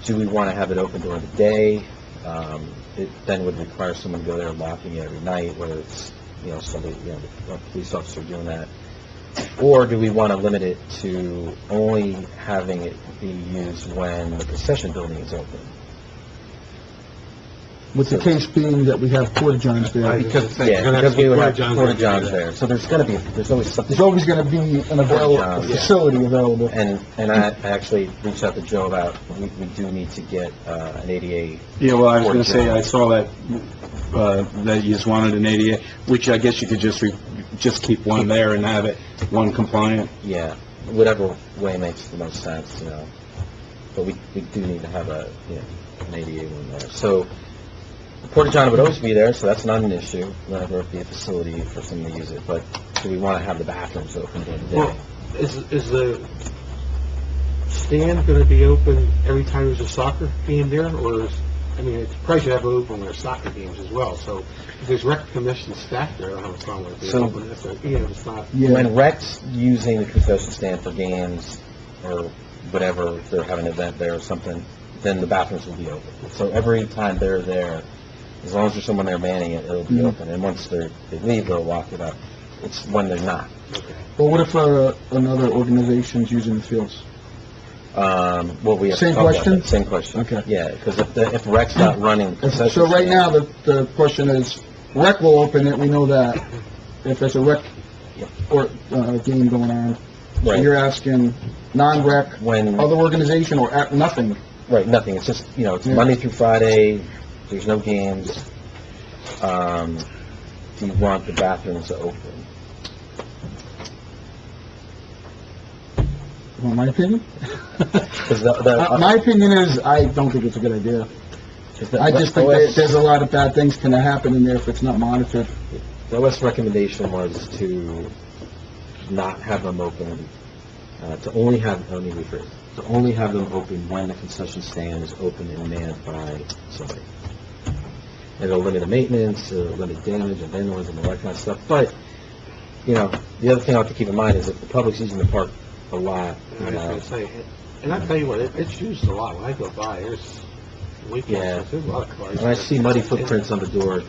do we want to have it open during the day? It then would require someone to go there locking it every night, whether it's, somebody, a police officer doing that. Or do we want to limit it to only having it be used when the concession building is open? With the case being that we have porta-johns there. Because we would have porta-johns there. So there's always something. There's always going to be an available facility available. And I actually reached out to Joe about, we do need to get an ADA. Yeah, well, I was going to say, I saw that, that you just wanted an ADA, which I guess you could just keep one there and have it, one compliant. Yeah, whatever way makes the most sense, But we do need to have an ADA one there. So, the porta-john would always be there, so that's not an issue. Whenever it be a facility for someone to use it. But do we want to have the bathrooms open during the day? Well, is the stand going to be open every time there's a soccer game there, or it's probably should have it open when there's soccer games as well. So if there's rec commission staff there, I don't have a problem with it. So- Open if it's not. When Rec's using the concession stand for games or whatever, if they're having an event there or something, then the bathrooms will be open. So every time they're there, as long as there's someone there manning it, it'll be open. And once they leave, they'll lock it up. It's when they're not. Well, what if another organization's using the fields? Well, we have to Same talk about question? that. Same question. Okay. Yeah, because if Rec's not running the concession So right stand- now, the question is, rec will open it, we know that. If there's a rec or game going on. So Right. you're asking non-rec, When- other organization, or nothing? Right, nothing. It's just, it's Yeah. Monday through Friday, there's no games. Do you want the bathrooms to open? Well, my opinion? 'Cause My opinion is, I don't think it's a good idea. 'cause the- I just think the there's a lot of bad things can happen in there if it's not monitored. The OS recommendation was to not have them open, to only have them open when the concession stand is open and manned by somebody. It'll limit the maintenance, it'll limit damage and vandalism and all that kind of stuff. But, the other thing I have to keep in mind is if the public's using the park a lot, I was going to say, and I tell you what, it's used a lot. When I go by, there's weekends, there's a lot of cars. and I see muddy footprints on the door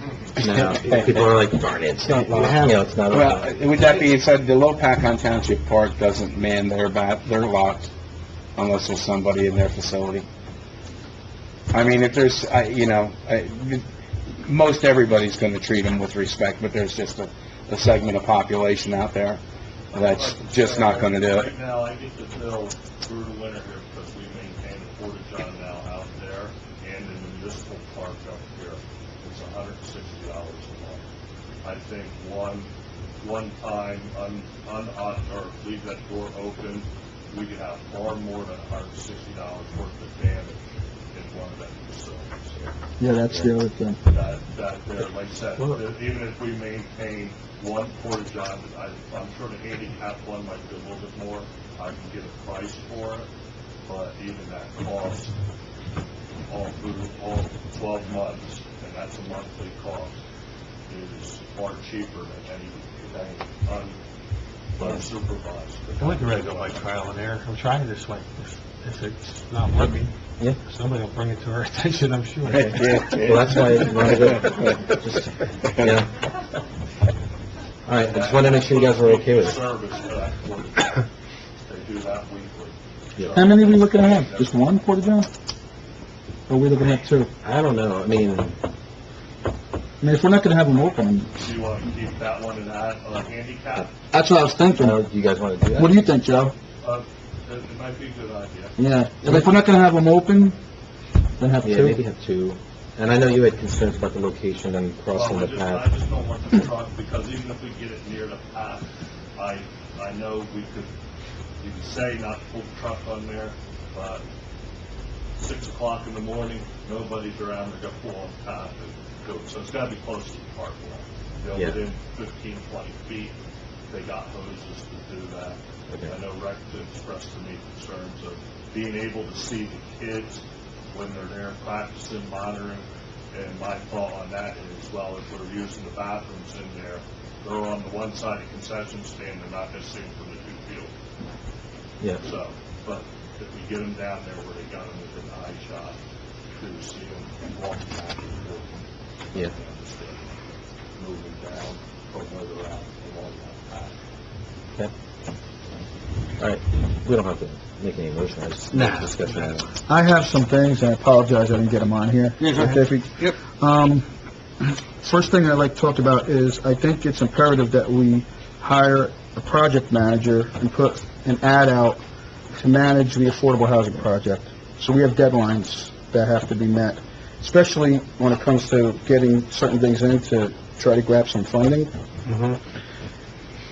now. People are like, darn it, it's not locked. It's not open. Well, with that being said, the Lopac on Township Park doesn't man their locked unless there's somebody in their facility. I mean, if there's, most everybody's going to treat them with respect, but there's just a segment of population out there that's just not going to do it. Right now, I get the bill through the winter here because we maintain a porta-john now out there and in the municipal park up here. It's $160 a month. I think one time, or leave that door open, we could have far more than $160 worth of damage in one of them facilities. Yeah, that's the other thing. That there, like I said, even if we maintain one porta-john, I'm sure the handicap one might be a little bit more. I can get a price for it, but even that cost all through all 12 months, and that's a monthly cost, is far cheaper than any unsupervised. I think we're ready to go by trial and error. I'm trying this way. If it's not working, somebody will bring it to our attention, I'm sure. Well, that's why I wanted to just, All right, I just wanted to make sure you guys were okay with it. Service for that porta-john. They do that weekly. How many are we looking to have? Just one porta-john? Or are we looking at two? I don't know, I mean, If we're not going to have them open, Do you want to keep that one and add a handicap? that's what I was thinking. do you guys want to do that? What do you think, Joe? It might be a good idea. Yeah. And if we're not going to have them open, then have Yeah, two? maybe have two. And I know you had concerns about the location and crossing the I path. just don't want the truck, because even if we get it near the path, I know you could say not to pull the truck on there, but 6 o'clock in the morning, nobody's around, they're going to pull on the path and go. So it's got to be close to the parking lot. Yeah. Within 15, 20 feet, they got hoses to do that. Okay. I know Rec expressed to me concerns of being able to see the kids when they're there practicing, monitoring, And my thought on that is, well, if we're using the bathrooms in there, they're on the one side of the concession stand, they're not just seeing from the two fields. Yeah. So, but if we get them down there where they got them within the eye shot, to see them walking back and forth. Yeah. Just moving down from where they're at along that path. Okay. All right, we don't have to make any motion, I just Nah. discuss that. I have some things, and I apologize I didn't get them on here. Yeah, go ahead. Okay, if we- First thing I'd like to talk about is, I think it's imperative that we hire a project manager and put an ad out to manage the affordable housing project. So we have deadlines that have to be met, especially when it comes to getting certain things in to try to grab some funding. Mhm.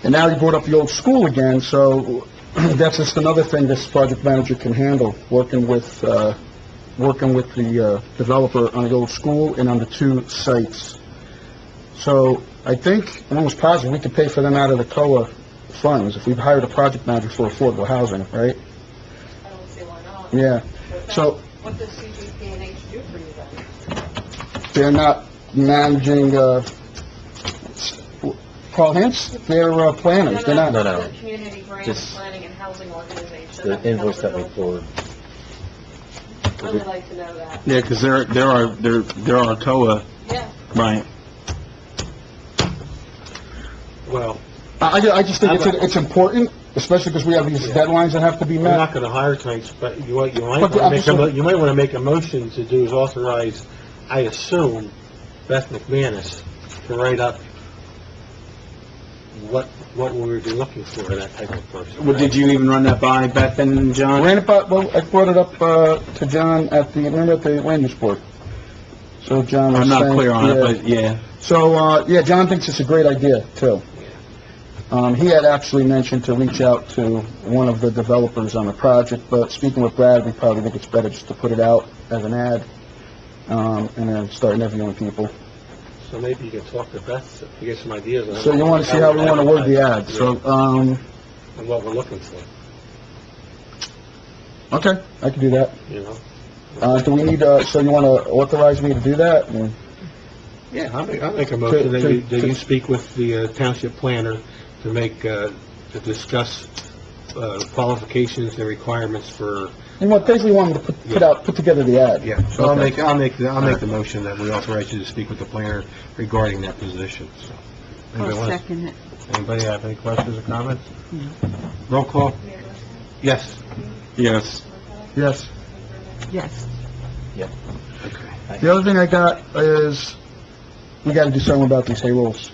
And now you brought up the old school again, so that's just another thing this project manager can handle, working with the developer on the old school and on the two sites. So I think, I'm almost positive, we could pay for them out of the COA funds if we've hired a project manager for affordable housing, right? I don't see why not. Yeah. But So what does CGP&H do for you then? they're not managing, Paul Hintz, they're planners, they're not. No, no. The Community Grant Just Planning and Housing Organization. The invoice that we forward. I'd really like to know that. Yeah, because there are COA, Yeah. right? Well, I just think it's important, especially because we have these Yeah. deadlines that have to be we're met. not going to hire tonight, but you might But want I'm to make just- you might want to make a motion to do is authorize, I assume, Beth McManus to write up what we would be looking for in that type of person. Well, did you even run that by Beth and John? Ran it by, well, I brought it up, to John remember at the land use board? So John was I'm not saying- clear on it, yeah. but yeah. So, yeah, John thinks it's a great idea, too. He had actually mentioned to reach out to one of the developers on the project, but speaking with Brad, we probably think it's better just to put it out as an ad, and then start interviewing people. So maybe you can talk to Beth to get some ideas on. So you want to see how we want to word the ad, so, And what we're looking for, okay, I can do that. you know? Do we need, so you want to authorize me to do that? And- Yeah, I'll make a motion that to- you speak with the township planner to to discuss qualifications and requirements for. You know, basically want to put together the ad. Yeah, so I'll Okay. make the motion that we authorize you to speak with the planner regarding that position, so. I'll Anybody want- second it. Anybody have any questions or comments? No. Roll call? Mayor Longstreet? Yes. Yes. Yes. Yes. The other thing I got is, we got to do something about these hay rolls.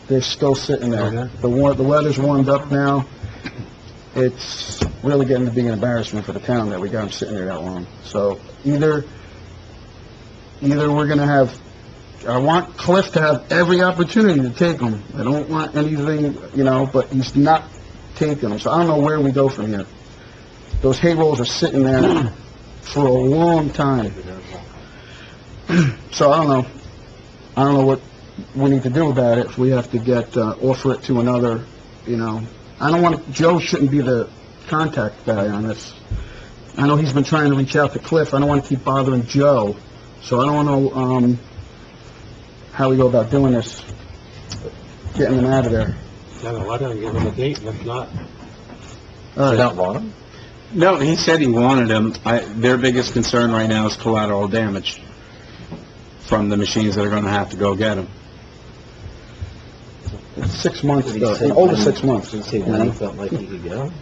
They're still sitting there. Okay. The weather's warmed up now. It's really getting to be an embarrassment for the town that we got them sitting there that long. So either we're gonna have, I want Cliff to have every opportunity to take them. I don't want anything, but he's not taking them. So I don't know where we go from here. Those hay rolls are sitting there for a long time. So I don't know what we need to do about it, if we have to offer it to another, I don't want, Joe shouldn't be the contact guy on this. I know he's been trying to reach out to Cliff, I don't want to keep bothering Joe, so I don't know, how we go about doing this, getting them out of there. Send a letter and give them a date, and if not, All You right, don't want them? No, he said he wanted them. Their biggest concern right now is collateral damage from the machines that are gonna have to go get them. it's 6 months, Did he though, say over when- 6 months. Did he say when he felt like he could get them?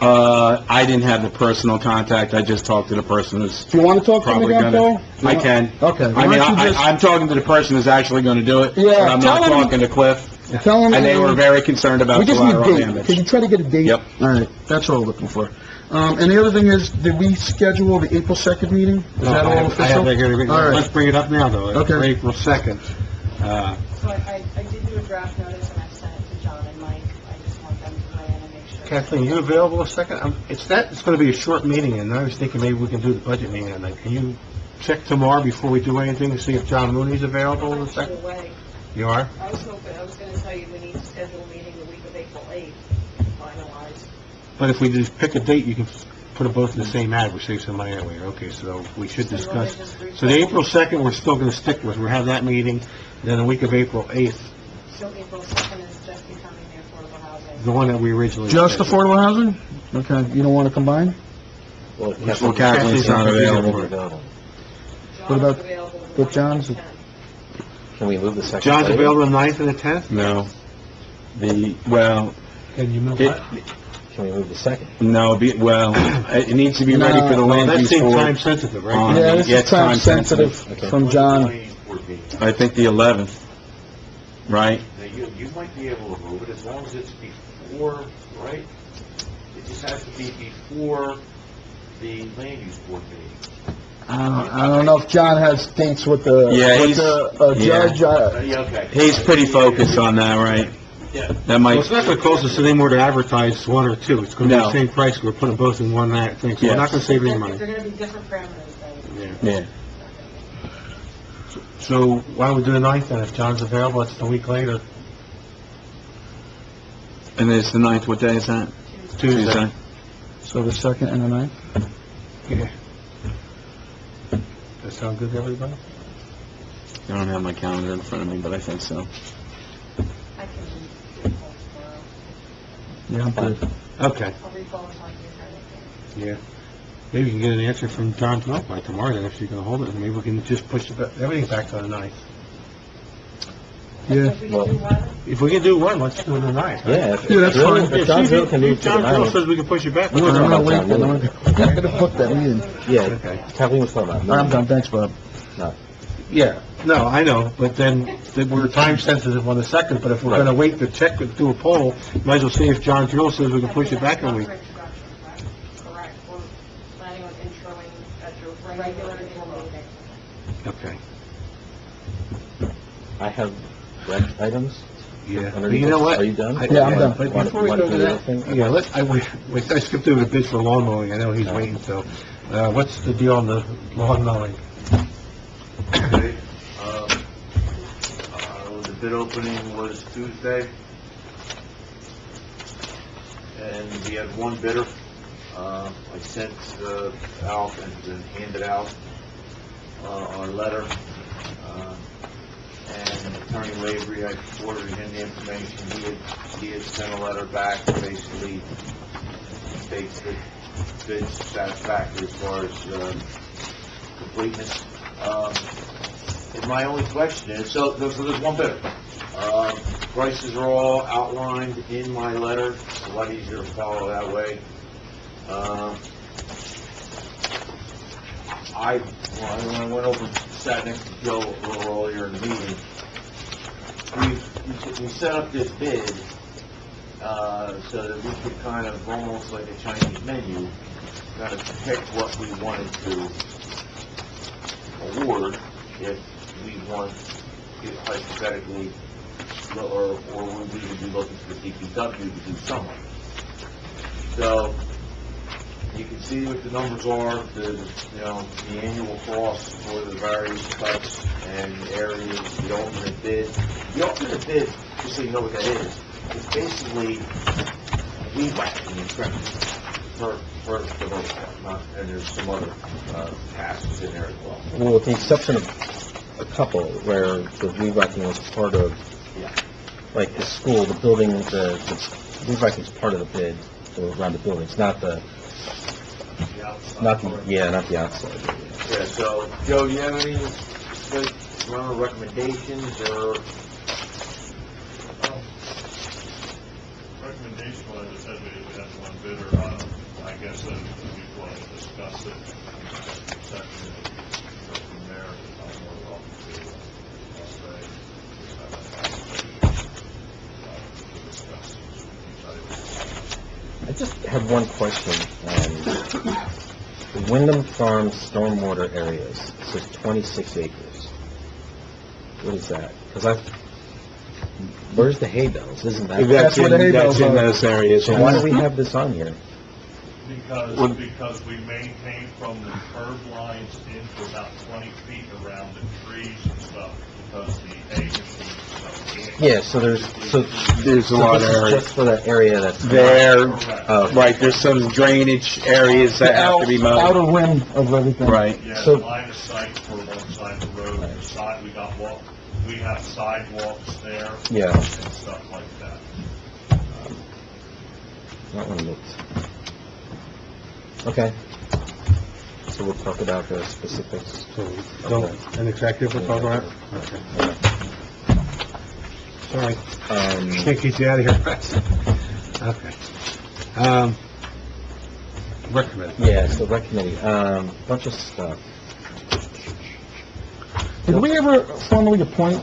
I didn't have the personal contact, I just talked to the person who's Do you want to talk to him probably again, gonna... Paul? I can. Okay. I why mean, don't you just I'm talking to the person who's actually gonna do it. Yeah, But I'm not tell him- talking to Cliff. Tell him... And they were very concerned about We just need a collateral date. Can you damage. try to get a date? Yep. All right, that's all we're looking for. And the other thing is, did we schedule the April 2nd meeting? Is that all I have official? that here. All right. Let's bring it up now, though. Okay. For April 2nd. So I did do a draft notice and I sent it to John and Mike. I just want them to weigh in and make sure. Kathleen, you available a second? It's going to be a short meeting, and I was thinking maybe we can do the budget meeting that night. Can you check tomorrow before we do anything to see if John Mooney's available in a I'm second? away. You are? I was going to tell you we need to schedule a meeting the week of April 8th, finalized. But if we just pick a date, you can put them both in the same ad, we save some money that way. Okay, so we should So you want me discuss. to just So the recall? April 2nd, we're still gonna stick with, we'll have that meeting, then the week of April 8th, So April 2nd is just becoming the affordable housing. the one that we originally... Just scheduled. affordable housing? Okay, you don't want to combine? Well, Kathleen's not available. What about- John's available the but John's- 9th and 10th. Can we move the second? John's later? available the 9th and the 10th? No. Can you move Can we move the second? No, it needs to be ready for the No, land That use seems board. time sensitive, right? On- Yeah, this yeah, is time sensitive Okay. from John. I think the 11th, right? Now, you might be able to move it as long as it's before, right? It just has to be before the land use board meeting. I don't know if John has dates with the, Yeah, with he's- the yeah. judge. Yeah, okay. He's pretty focused on that, right? Yeah. That Well, might, it's not gonna cost us any more to advertise one or two, it's gonna be No. the same price, we're putting both in one thing, so we're not Yes. gonna save any If money. they're going to be different parameters, then. Yeah. yeah. So why don't we do the 9th then, if John's available, it's the week later, And it's the 9th, what day is that? Tuesday. So the 2nd and the 9th? Yeah. That sound good to everybody? I don't have my calendar in front of me, but I think so. I can do recall tomorrow. Yeah, I'm good. Okay, I'll recall and talk to you Friday. yeah. Maybe we can get an answer from John tonight by tomorrow, then, if you're gonna hold it, and maybe we can just push everything back to the 9th. Yeah. If we can do one, If we can do one, let's do the 9th. right? Yeah. Yeah, that's fine. If John Drill can move to the John Drill 9th. says we can push it back. We were talking No, about wait, John I'm Miller. gonna book that meeting. Yeah, Okay. Kathleen was talking about. All right, I'm done, thanks, Bob. Yeah, no, I know, but then we're time sensitive on the 2nd, but if we're Right. gonna wait to check, do a poll, might as well see if John Drill says we can push it back a week. Correct. Correct. We're planning on introing at your regular annual meeting. Okay. I have rec items. Yeah, but Underneath you know this. what? Are you done? Yeah, I'm done. But Want- before we want go to do the that, other thing? yeah, I skipped over the bids for lawn mowing, I know he's waiting, so, what's the deal on the lawn mowing? Okay, the bid opening was Tuesday, and we had one bidder. I sent out and handed out our letter, and Attorney Lavery, I forwarded him the information. He had sent a letter back, basically states that bid's satisfactory as far as completeness. And my only question is, so there's one bidder. Prices are all outlined in my letter. It's a lot easier to follow that way. When I went over, sat next to Joe a little earlier in the meeting, we set up this bid, so that we could kind of, almost like a Chinese menu, kind of pick what we wanted to award if we want, hypothetically, or would we be looking for the DPW to do something. So, you can see what the numbers are, the annual costs for the various cuts and areas, the alternate bid. The alternate bid, just so you know what that is basically weed whacking and trimming for the most part, and there's some other tasks in there as well. Well, with the exception of a couple where the weed whacking was part of, like the school, the building, the weed whacking is part of the bid around the building. It's not the outside. Yeah, so, Joe, do you have any recommendations or? Recommendation, well, I just said we had one bidder, I guess that we want to discuss it, section, go from there, I'm more welcome to discuss each item. I just have one question. The Wyndham Farms stormwater areas, it says 26 acres. What is that? Because where's the hay bales? Isn't that? That's where the hay bales in are. those areas. So why do we have this on here? Because we maintain from the curb lines into about 20 feet around the trees and stuff. because the age of Yeah, so there's There's a lot of this is areas. just for that area that's There, Oh, right, there's some drainage areas that have to be Outer mowed. rim of everything. Right. Yeah, So- the line of sight for one side of the road, the side, we have sidewalks there. Yeah. And stuff like that. That one looked... Okay. So we'll talk about the specifics. So, don't, an executive we'll talk about? Okay. Sorry, can't keep you out of here, Rex. Okay. Rec committee. Yeah, so rec committee, bunch of stuff. Did we ever formally appoint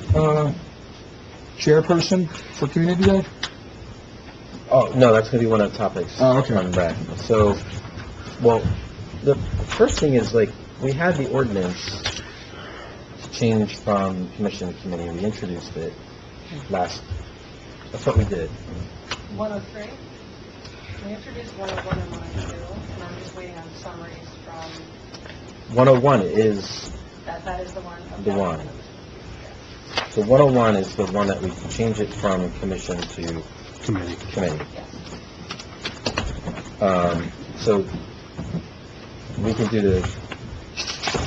chairperson for Community Day? Oh, no, that's gonna be one of the topics. Oh, okay. On rec. So, well, the first thing is, like, we had the ordinance to change from commission to committee, and we introduced it that's what we did. 103. We introduced 101 and 102, and I'm just waiting on summaries from, 101 is that is the one. the one. So 101 is the one that we change it from commission to Committee. committee. Yes. So we can do the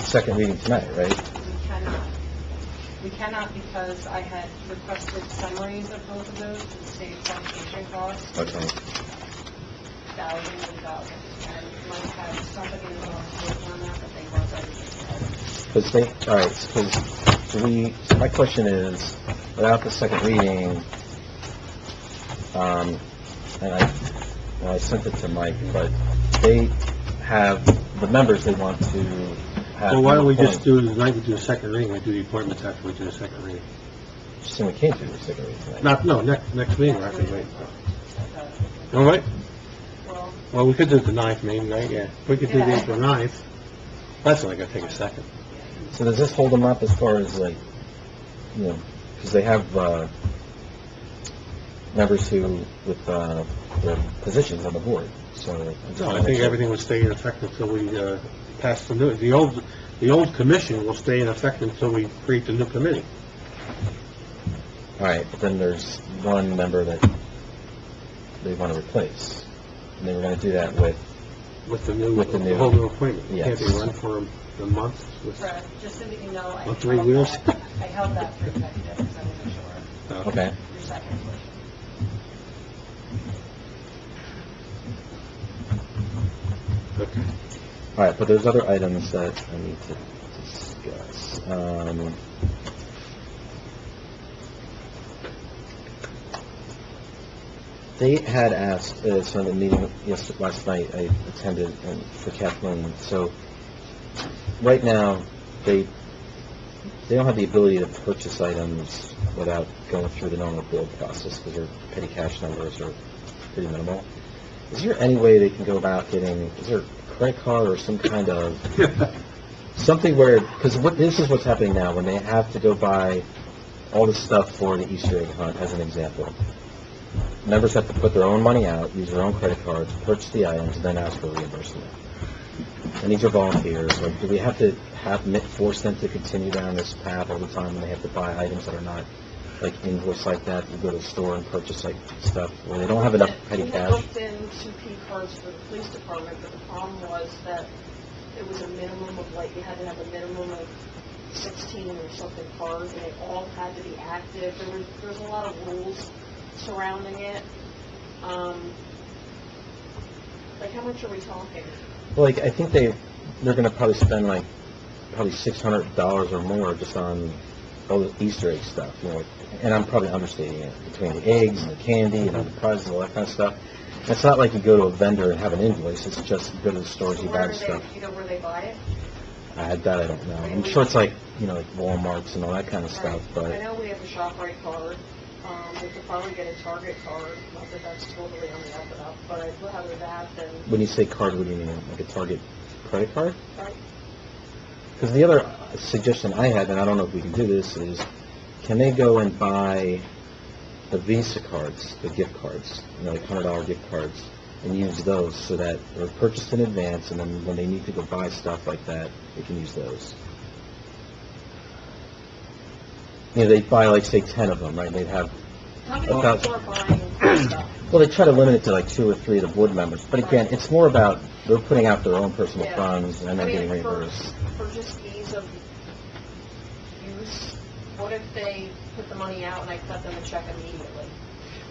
second reading tonight, right? We cannot because I had requested summaries of both of those to save publication costs, Okay. thousands and thousands, and might have somebody who wants to work on that, but they weren't ready to. All right, so my question is, without the second reading, and I sent it to Mike, but they have, the members they want to have... Well, why don't we just do, tonight we do a second reading, we do the appointments after we do the second reading? Just saying we can't do the second reading tonight. Next meeting, after we wait. All right? Well, Well, we could do it the 9th, maybe, right? Yeah. We could do the April 9th. That's only gonna take a second. So does this hold them up as far as, like, because they have members who, with their positions on the board, so... No, I think everything will stay in effect until we pass the new, the old commission will stay in effect until we create the new committee. All right, but then there's one member that they want to replace, and they were going to do that with... With the new, With the new- whole new appointment. Yes. Can't they run for a month? Fred, just so that you know, I On 3 held wheels? that- I held that for executive, because I wasn't sure. Okay. Your second question. Okay. All right, but there's other items that I need to discuss. They had asked, so in the meeting last night, I attended for Kathleen, so right now, they don't have the ability to purchase items without going through the normal build process, because their petty cash numbers are pretty minimal. Is there any way they can go about getting, is there a credit card or some kind of, something where, because this is what's happening now, when they have to go buy all the stuff for the Easter egg hunt, as an example. Members have to put their own money out, use their own credit cards, purchase the items, and then ask for reimbursement. And these are volunteers. Like, do we have to force them to continue down this path all the time when they have to buy items that are not, like, invoiced like that, to go to the store and purchase, like, stuff where they don't have enough petty We had cash? looked into P cards for the police department, but the problem was that it was a minimum of, like, you had to have a minimum of 16 or something cards, and they all had to be active. There was a lot of rules surrounding it. Like, how much are we talking? Well, like, I think they're going to probably spend, like, probably $600 or more just on all the Easter egg stuff, and I'm probably understating it, between the eggs and the candy and all the prizes and all that kind of stuff. And it's not like you go to a vendor and have an invoice, it's just you go to the stores, you buy the stuff. You know where they buy it? That I don't know. I'm sure it's like, like Walmarts and all that kind of stuff, I but, know we have a ShopRite card. We could probably get a Target card. Not that that's totally on the up and up, but I'd rather that than... when you say card, what do you mean? Like a Target credit card? Right. Because the other suggestion I had, and I don't know if we can do this, is can they go and buy the Visa cards, the gift cards, like $100 gift cards, and use those so that they're purchased in advance, and then when they need to go buy stuff like that, they can use those. they buy like, say, 10 of them, right? They'd have, How many About- people are buying stuff? well, they try to limit it to like 2 or 3 of the board members. But again, it's more about, they're putting out their own personal Yeah. funds and I then getting mean, reimbursed. for just ease of use, what if they put the money out and I cut them a check immediately?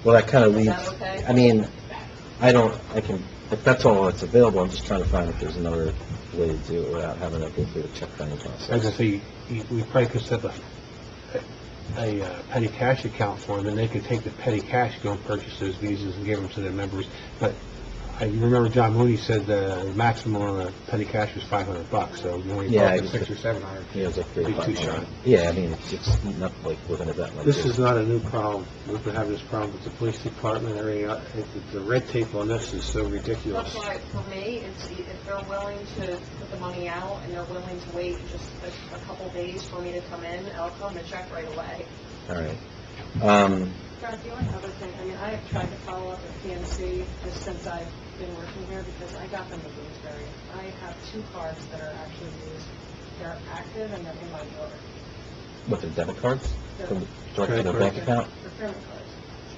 Well, that kind of Is leads, that okay? I mean, if that's all that's available, I'm just trying to find if there's another way to do it without having to go through the check planning As I process. say, we probably could set up a petty cash account for them, and they could take the petty cash, go and purchase those visas and give them to their members. But I remember John Mooney said the maximum on a petty cash was $500, so you only Yeah, talking 600 or 700. Yeah, it's a Be too shy. Yeah, I mean, it's not like with an event like this. This is not a new problem. We've been having this problem with the police department and everything. The red tape on this is so ridiculous. That's why, for me, it's, if they're willing to put the money out and they're willing to wait just a couple days for me to come in, I'll come and check right away. All right. Garth, the only other thing, I mean, I have tried to follow up with PNC just since I've been working here because I got them to Bloomsbury. I have 2 cards that are actually used. They're active and they're in my drawer. What, the debit cards? They're From direct to their bank account? They're permit cards.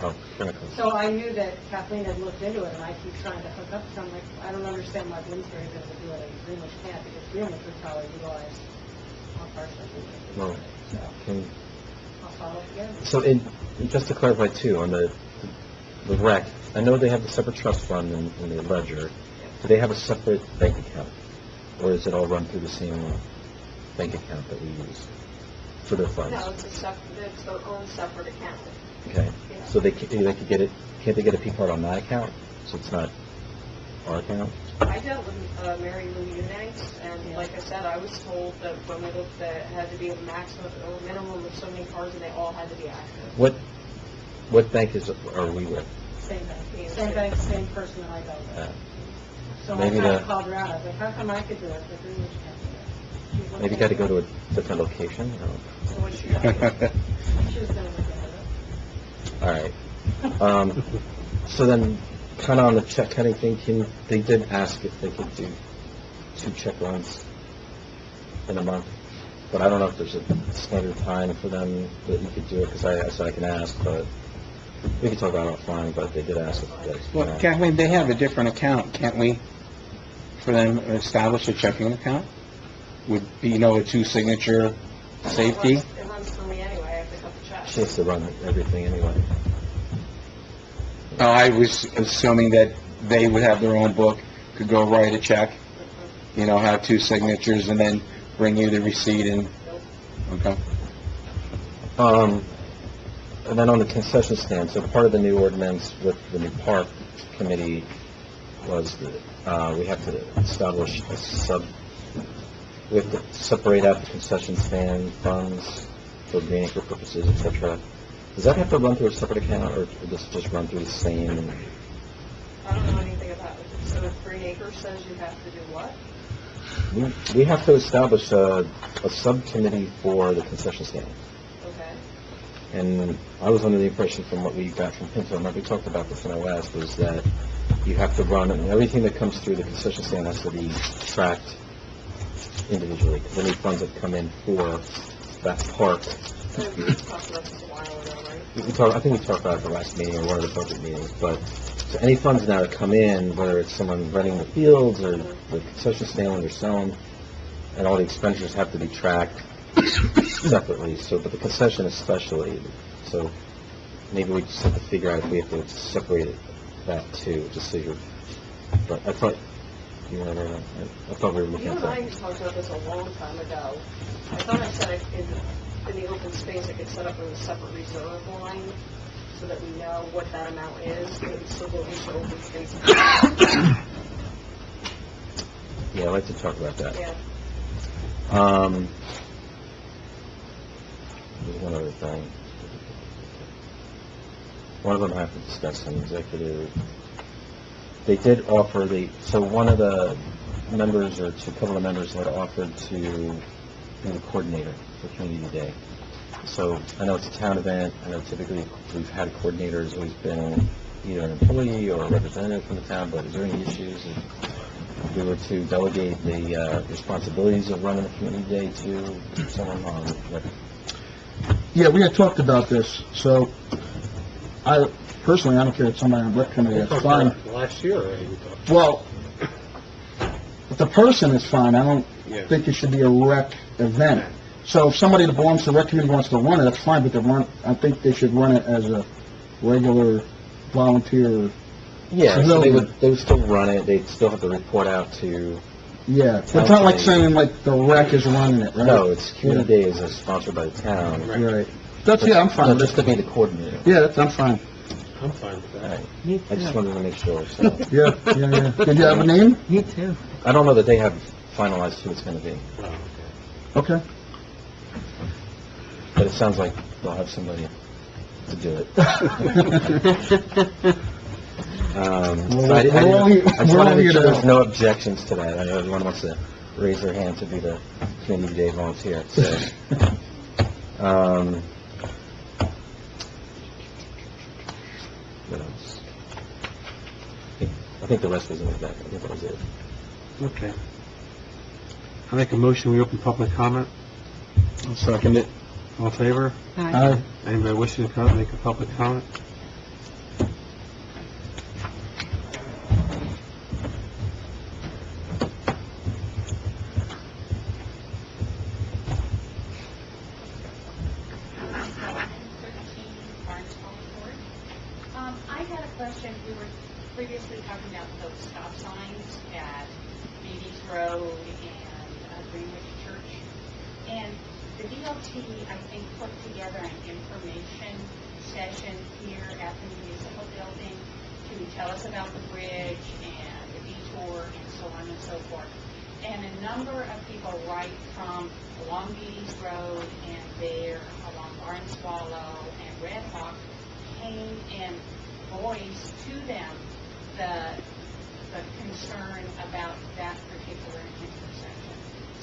Oh, credit cards. So I knew that Kathleen had looked into it, and I keep trying to hook up, so I'm like, I don't understand why Bloomsbury's able to do it, and Greenwich can't, because Greenwich would probably utilize all parts of No. Bloomsbury. So Can- I'll follow up again. So, just to clarify too, on the rec, I know they have a separate trust fund in the ledger. Do they have a separate bank account? Or is it all run through the same bank account that we use for their funds? No, it's their own separate account. Okay, Yeah. so they could get it, can't they get a P card on that account? So it's not our account? I dealt with Mary Lou Eubanks, and like I said, I was told that when we looked at it, it had to be a maximum or minimum of so many cards, and they all had to be active. What bank are we with? Same bank, same bank, same person that I dealt with. Uh, So I maybe kind of the- called her out, I was like, how come I could do it, but Greenwich can't do it? She's Maybe looking got to at go it. to a different location? So what she got? She was gonna look at it. All right. So then, kind of on the check cutting thing, they did ask if they could do 2 check runs in a month, but I don't know if there's a standard time for them that you could do it, because I said I can ask, but we can talk about it offline, but they did ask if that's... Well, Kathleen, they have a different account, can't we, for them to establish a checking account? Would be, a 2-signature safety? It runs through me anyway, I have to cut the check. She has to run everything anyway. Oh, I was assuming that they would have their own book, could go write a check, have 2 signatures, and then bring you the receipt and, okay. And then on the concession stand, so part of the new ordinance with the new park committee was that we have to establish we have to separate out the concession stand funds for green acre purposes, etc. Does that have to run through a separate account, or does it just run through the same? I don't know anything about it. So if Green Acres says you have to do what? We have to establish a subcommittee for the concession stand. Okay. And I was under the impression from what we got from Pinto, and we talked about this in our last, was that you have to run, and everything that comes through the concession stand has to be tracked individually, because any funds that come in for that park, So we talked about this a while ago, right? I think we talked about it at the last meeting or one of the budget meetings, but so any funds now that come in, whether it's someone renting the fields or the concession stand or selling, and all the expenditures have to be tracked separately, so, but the concession especially, so maybe we just have to figure out if we have to separate that too, just so you're, but I thought, I thought we were looking You at and I that. talked about this a long time ago. I thought I said in the open space, I could set up a separate reserve line so that we know what that amount is, but we still go into open space. Yeah, I'd like to talk about that. Yeah. There's one other thing. One of them I have to discuss in executive. They did offer so one of the members, or a couple of members had offered to be the coordinator for Community Day. So I know it's a town event. I know typically we've had a coordinator who's always been either an employee or a representative from the town, but is there any issues if we were to delegate the responsibilities of running the Community Day to someone on, Yeah, we had talked about this, so personally, I don't care if somebody on the rec committee, that's fine. Last year already, we talked. Well, if the person is fine, I don't Yeah. think it should be a rec event. So if somebody that belongs to the rec committee wants to run it, that's fine, but I think they should run it as a regular volunteer. Yeah, so Civilian. they would still run it, they'd still have to report out to, Yeah, but it's not like saying like the rec is running it, right? no, it's Community Day is sponsored by the town. Right. That's, yeah, I'm fine No, with just it. to be the coordinator. Yeah, I'm fine. I'm fine with that. Right. I just wanted to make sure, so. Yeah. Did you have a name? Me too. I don't know that they have finalized who it's gonna be, Okay. but it sounds like they'll have somebody to do it. So I just wanted to make sure there's no objections to that. I know everyone wants to raise their hand to be the Community Day volunteer, so. What else? I think the rest was in the back. I think that was it. Okay. I make a motion, we open public comment. I'll second it. All in favor? Aye. Anybody wishing to come, make a public comment? I had a question. We were previously talking about those stop signs at Beatty's Road and Greenwich Church. And the DOT, I think, put together an information session here at the municipal building to tell us about the bridge and the detour and so on and so forth. And a number of people right from along Beatty's Road and there along Barn Swallow and Red Hawk came and voiced to them the concern about that particular intersection.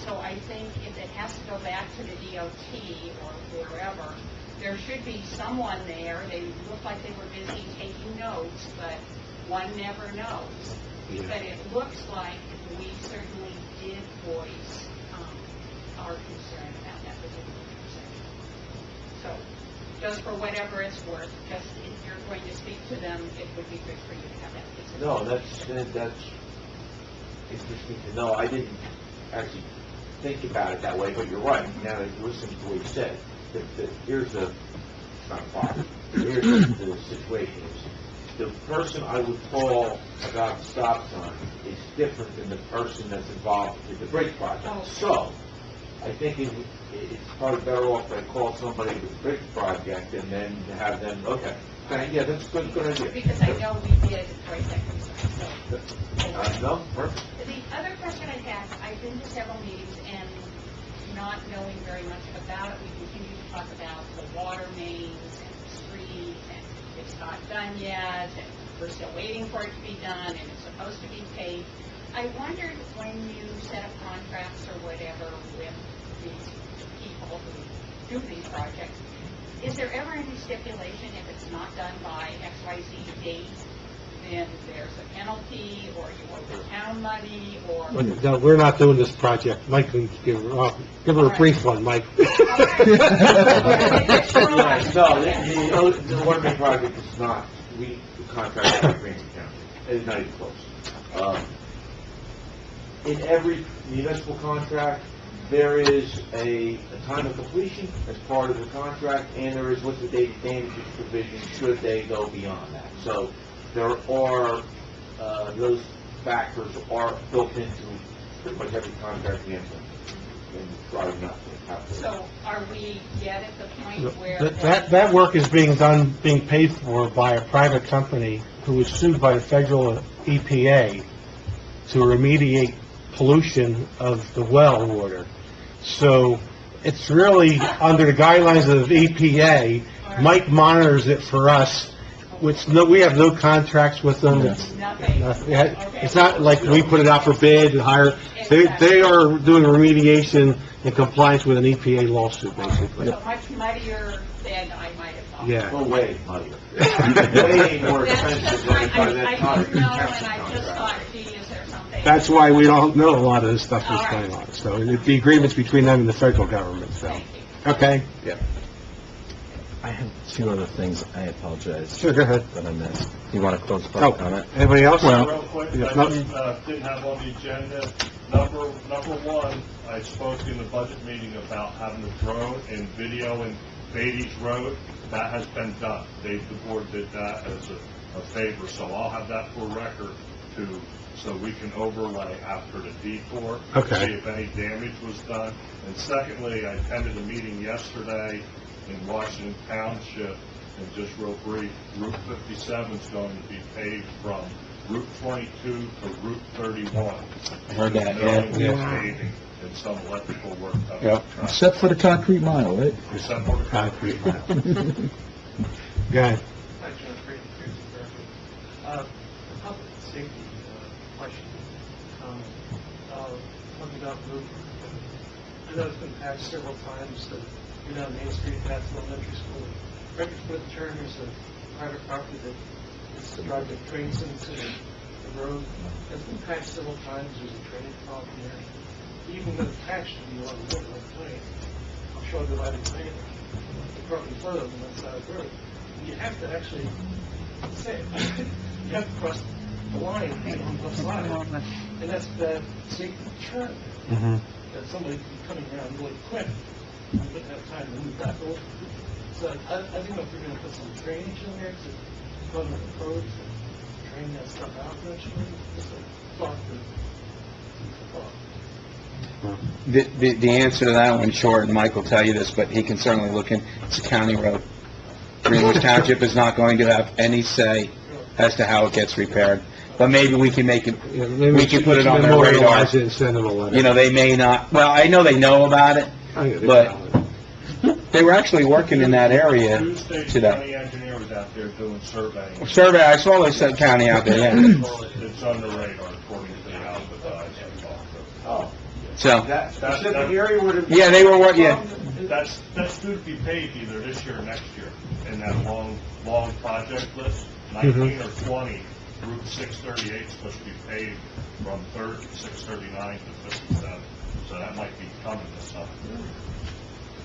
So I think if it has to go back to the DOT or wherever, there should be someone there. They look like they were busy taking notes, but one never knows. But it looks like we certainly did voice our concern about that particular intersection. So just for whatever it's worth, just if you're going to speak to them, it would be good for you to have that piece of No, that's interesting to know. I didn't actually think about it that way, but you're right. Now that you listen to what you said, here's the, it's not a problem, here's the situation is, the person I would call about the stop sign is different than the person that's involved with the bridge project. Oh. So, I think it's probably better off if I call somebody with the bridge project and then have them, okay, yeah, that's a good idea. because I know we did voice that concern. So, No, perfect. the other question I had, I've been to several meetings and not knowing very much about it, we continue to talk about the water mains and the streets, and it's not done yet, and we're still waiting for it to be done, and it's supposed to be paid. I wondered when you set up contracts or whatever with these people who do these projects, is there ever any stipulation if it's not done by XYZ date, then there's a penalty, or you owe the town money, or... No, we're not doing this project. Mike can give her a brief one, Mike. Yeah, no, the water main project is not, we contract with Green County. It's not even close. In every municipal contract, there is a time of completion as part of the contract, and there is liquidated damages provision should they go beyond that. So there are, those factors are built into pretty much every contract we enter, and probably not to have to. So are we yet at the point where... That work is being paid for by a private company who was sued by the federal EPA to remediate pollution of the well water. So it's really under the guidelines of EPA. Mike monitors it for us. We have no contracts with them. It's not like we put it out for bid and hire. They are doing remediation in compliance with an EPA lawsuit, basically. So much muddier than I might have thought. Yeah. No way, muddier. Way more expensive than by that I time. didn't know, and I just thought, gee, is there something... That's why we don't know a lot of this stuff that's going on. So the agreement's between them and the federal government, so. Thank you. Okay? Yeah. I have two other things, I apologize. Sure, go ahead. That I missed. Do you want to close Oh, public comment? anybody else? Real quick, If I not- just didn't have on the agenda. Number one, I spoke in the budget meeting about having the drone and video in Beatty's Road. That has been done. The board did that as a favor, so I'll have that for record so we can overlay after the detour. Okay. See if any damage was done. And secondly, I attended a meeting yesterday in Washington Township, and just real brief, Route 57 is going to be paved from Route 22 to Route 31. I heard that, Milling yeah. and paving and some electrical work. Yep. Except for the concrete mile, right? Except for the concrete. Go ahead. Hi, John Freeman, Freedom America. Public safety question. Talking about movement. I know it's been patched several times that you're down Main Street past the elementary school. Right before the turn, there's a private property that is drive the trains into the road. It's been patched several times. There's a training problem there. Even with the patch, you want to look like plane. I'll show the lighting later. The property further than that side of the road. You have to actually say it. You have to cross the line on both sides. And that's bad safety turn. Mm-hmm. That somebody could be coming around really quick. You wouldn't have time to move back over. So I don't know if we're going to put some drainage in there to run the approach and drain that stuff out eventually. Just a thought The answer to that one, short, and Mike will tell you this, but he can certainly look in, it's a county road. Greenwich Township is not going to have any say as to how it gets repaired. But maybe we can make it, we can put it on their radar. Memorialize it and send them a letter. You know, they may not, well, I know they know about it, but they were actually working in that area Tuesday, today. county engineer was out there doing surveying. Survey, I saw they said county out there, yeah. It's on the radar according to the advertising. Oh, So, that specific area would have... yeah, they were, yeah. That's due to be paved either this year or next year in that long project list, 19 or 20. Route 638 is supposed to be paved from 639 to 57. So that might be coming this summer.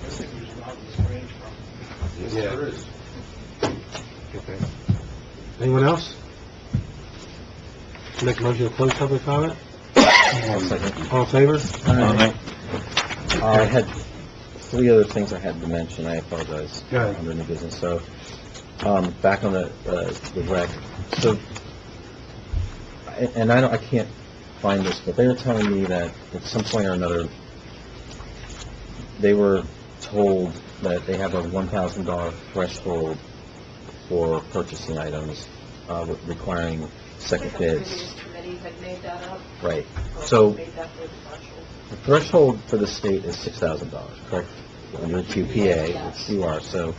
I think there's an obvious range from. Yes, there is. Okay. Anyone else? Make a motion to close public comment? One second. All in favor? I had three other things I had to mention. I apologize. Go ahead. Under new business. So, back on the rec. So, and I can't find this, but they were telling me that at some point or another, they were told that they have a $1,000 threshold for purchasing items, requiring second bids. Previous committee had made that up. Right. or So, Made that the threshold. the threshold for the state is $6,000, correct? Under QPA, it's UR, so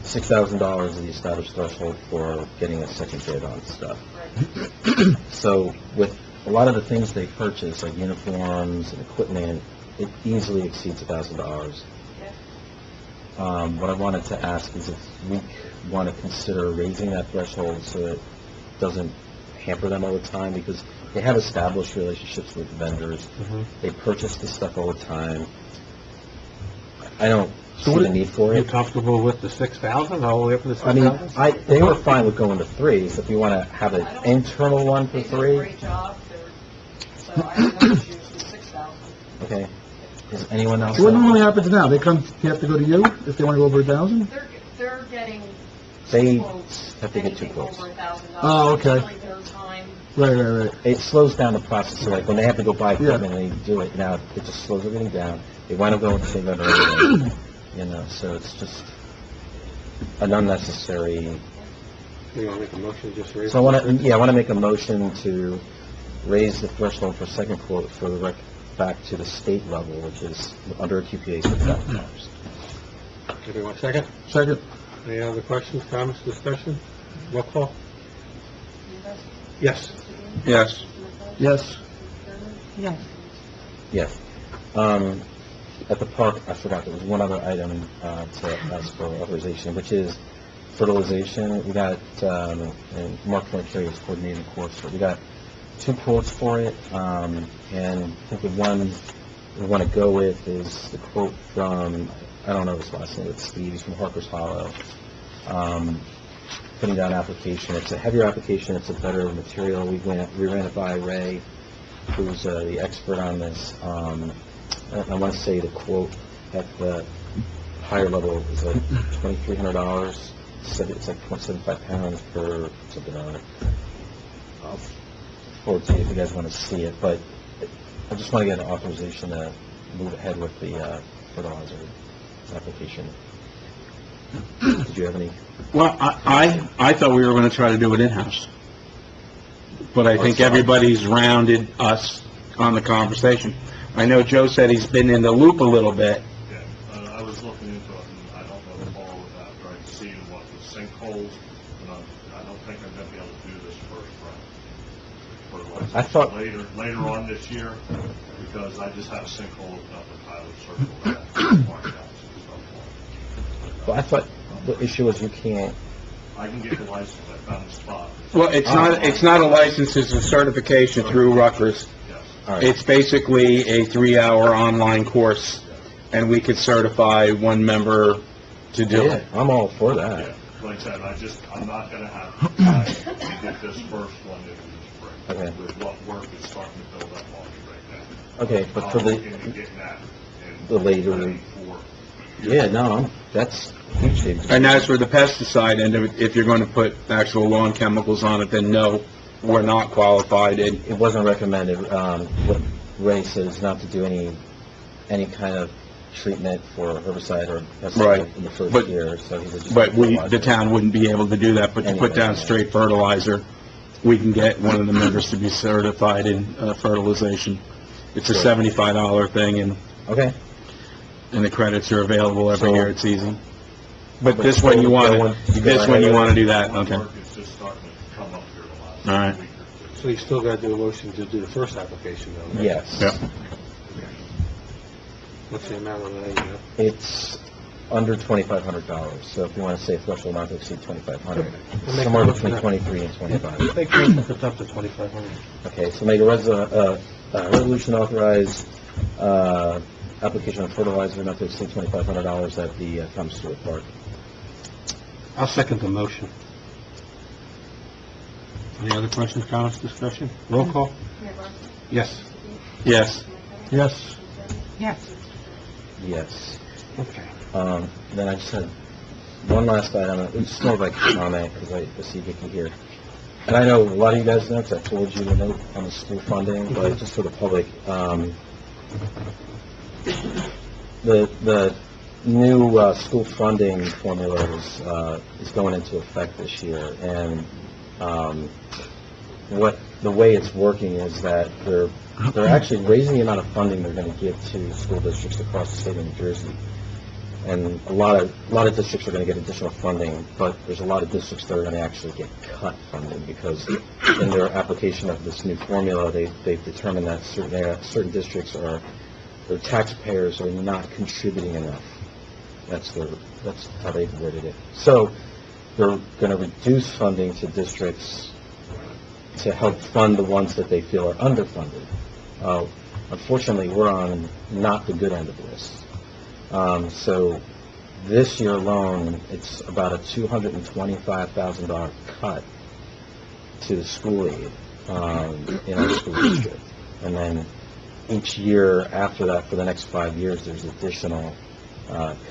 $6,000 is the established threshold for getting a second bid on stuff. Right. So with a lot of the things they purchase, like uniforms and equipment, it easily exceeds $1,000. Yeah. What I wanted to ask is if we want to consider raising that threshold so it doesn't hamper them all the time, because they have established relationships with vendors. They purchase the stuff all the time. I don't see the need for Are you it. comfortable with the 6,000, all the way up to the I mean, 6,000? they were fine with going to 3, so if you want to have an internal one for They did a 3, great job. So I have no issues with 6,000. okay. Is anyone else? What normally happens now? They have to go to you if they want to go over 1,000? They're getting They quotes, have to get two anything quotes. over $1,000. Oh, okay. It's really their time. Right. It slows down the process, so like when they have to go buy Yeah. equipment and they do it, now it just slows everything down. They wind up going to the vendor anyway, you know, so it's just an unnecessary. You want to make a motion to just raise? So I want to make a motion to raise the threshold for second quote for the rec back to the state level, which is under a QPA $6,000. Anybody want a second? Second. Any other questions, comments, discussion? Roll call? You guys- Yes. Yes. Yes. Yes. Yes. At the park, I forgot, there was one other item to ask for authorization, which is fertilization. We got, and Mark Frontier is coordinating quotes, but we got 2 quotes for it, and I think the one we want to go with is the quote from, I don't know his last name, it's Steve, he's from Harper's Hollow. putting down an application. It's a heavier application, it's a better material. We ran it by Ray, who's the expert on this. I want to say the quote at the higher level is like $2,300. It's like 0.75 pounds per something on it. I'll forward to you if you guys want to see it, but I just want to get an authorization to move ahead with the fertilizer application. Did you have any? Well, I thought we were going to try to do it in-house. But I think everybody's rounded us on the conversation. I know Joe said he's been in the loop a little bit. Yeah, I was looking into it, and I don't know all of that, but I've seen what the sinkholes, and I don't think I'm going to be able to do this first round. I thought- Later on this year, because I just had a sinkhole up at Tyler Circle. Well, I thought the issue was you can't. I can get the license, I found the spot. Well, it's not a license, it's a certification through Rutgers. Yes. All right. It's basically a 3-hour online course, and we could certify one member to do Yeah, it. I'm all for that. Yeah, like I said, I'm not going to have time to get this first one in the spring. Okay. With what work is starting to build up on me right now. Okay, but for I'm the looking at getting that in the later- ready for- yeah, no, that's huge. And as for the pesticide, and if you're going to put actual lawn chemicals on it, then no, we're not qualified. And It wasn't recommended. What Ray said is not to do any kind of treatment for herbicide or pesticide Right. in the first But- year. So he said just But fertilizer. the town wouldn't be able to do that, but to put down straight fertilizer, we can get one of the members to be certified in fertilization. It's a Sure. $75 thing, Okay. and the credits are available every So- year, it's easy. But this one you want to, this one you want to do that, okay. Work is just starting to come up here the All last right. week or two. So you still got to do a motion to do the first application, though, right? Yes. Yeah. What's the amount of that, you know? It's under $2,500. So if you want to say threshold not to exceed $2,500, We'll make somewhere a between motion. 23 and 25. Make sure it's up to 2,500. Okay, so make a resolution authorize application of fertilizer not to exceed $2,500 at the Thomas Stewart Park. I'll second the motion. Any other questions, comments, discussion? Roll call? Mayor Barsney? Yes. Yes. Yes. Yes. Yes. Okay. Then I just had one last item. It's more like a comment because I see Vicki here. And I know a lot of you guys know because I told you the note on the school funding, but just for the public, the new school funding formula is going into effect this year, and the way it's working is that they're actually raising the amount of funding they're going to give to school districts across the state of New Jersey. And a lot of districts are going to get additional funding, but there's a lot of districts that are going to actually get cut funding because in their application of this new formula, they've determined that certain districts their taxpayers are not contributing enough. That's how they've worded it. So they're going to reduce funding to districts to help fund the ones that they feel are underfunded. Unfortunately, we're on not the good end of this. So this year alone, it's about a $225,000 cut to the school aid in our school district. And then each year after that, for the next 5 years, there's additional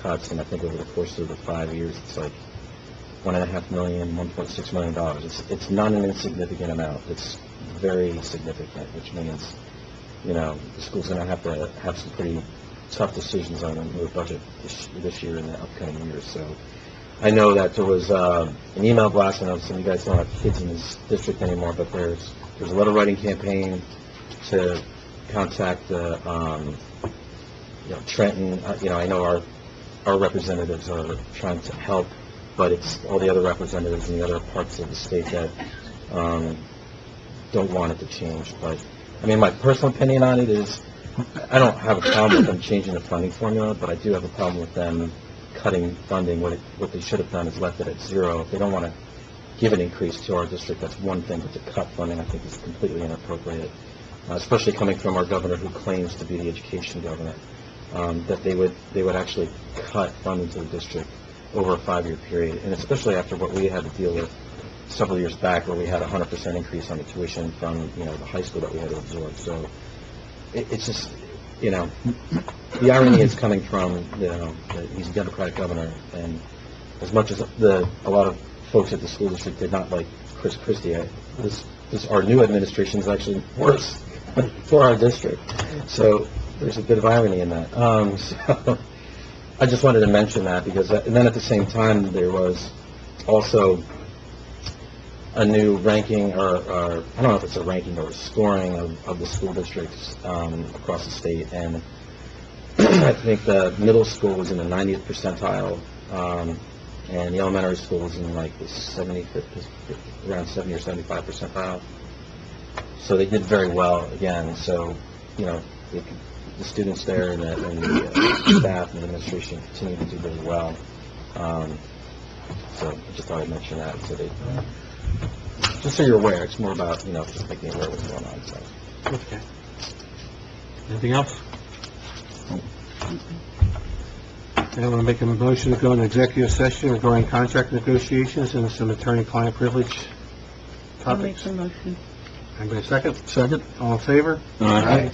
cuts. And I think over the course of the 5 years, it's like $1.5 million, $1.6 million. It's not an insignificant amount. It's very significant, which means, the school's going to have some pretty tough decisions on their budget this year and the upcoming years. So I know that there was an email blast. I know some of you guys don't have kids in this district anymore, but there's a letter writing campaign to contact Trenton. I know our representatives are trying to help, but it's all the other representatives in the other parts of the state that don't want it to change. But my personal opinion on it is I don't have a problem with them changing the funding formula, but I do have a problem with them cutting funding. What they should have done is left it at zero. If they don't want to give an increase to our district, that's one thing, but to cut funding, I think, is completely inappropriate, especially coming from our governor who claims to be the education governor, that they would actually cut funding to the district. over a 5-year period, and especially after what we had to deal with several years back, where we had a 100% increase on the tuition from, the high school that we had to absorb. So it's just, the irony is coming from, that he's a Democratic governor, and as much as a lot of folks at the school district did not like Chris Christie, our new administration is actually worse for our district. So there's a bit of irony in that. So I just wanted to mention that, because, and then at the same time, there was also a new ranking, or I don't know if it's a ranking or a scoring of the school districts across the state, and I think the middle school was in the 90th percentile, and the elementary school was in like the 75th, around 70 or 75 percentile. So they did very well again. So, the students there and the staff and the administration continue to do really well. So I just thought I'd mention that. So just so you're aware, it's more about, just making aware of what's going on. So. Okay. Anything else? Okay, I want to make a motion to go into executive session regarding contract negotiations and some attorney-client privilege I'll make topics. the motion. Anybody second? Second? All in favor? Aye.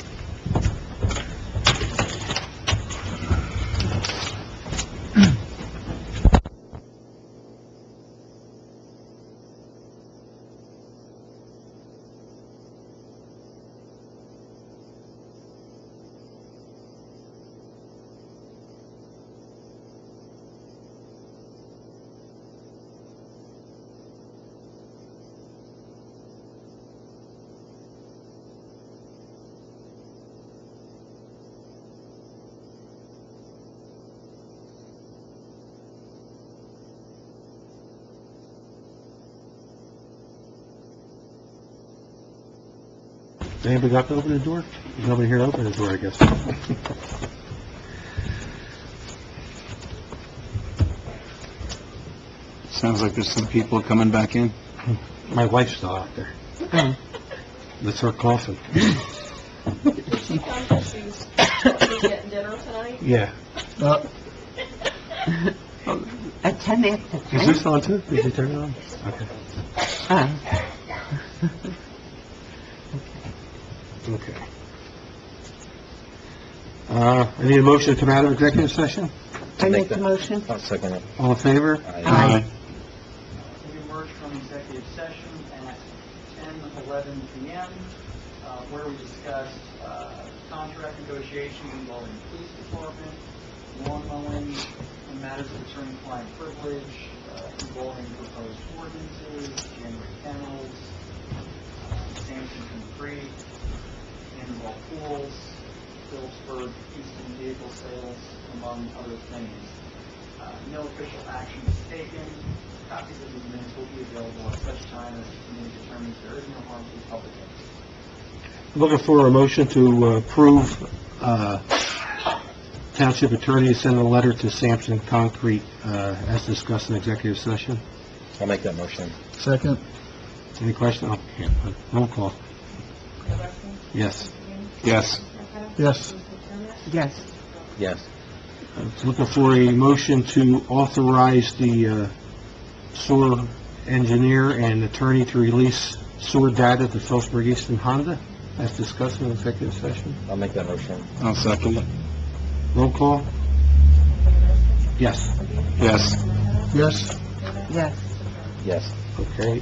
Anybody got to open the door? There's nobody here to open the door, I guess. Sounds like there's some people coming back in. My wife's still out there. That's her coughing. She comes and she's getting dinner tonight. Yeah. At 10 after 10? Is this on too? Did you turn it on? Okay. Okay. I need a motion to come out of executive session. I make the motion. I'll second it. All in favor? Aye. We emerged from executive session at 10:11 p.m., where we discussed contract negotiations involving the police department, lawn mowing, and matters of attorney-client privilege involving proposed ordinances, January kennels, Sampson Creek, Annabelle Pools, Phillipsburg, Houston vehicle sales, among other things. No official action is taken. Copies of these minutes will be available at such time as the committee determines there is no harm to the public interest. Looking for a motion to approve Township Attorney to send a letter to Sampson Concrete as discussed in executive session. I'll make that motion. Second? Any questions? Oh, yeah. Roll call. Yes. Yes. Yes. Yes. Yes. Looking for a motion to authorize the sewer engineer and attorney to release sewer data to Phillipsburg Eastern Honda as discussed in executive session. I'll make that motion. I'll second it. Roll call. Yes. Yes. Yes. Yes. Yes. Okay.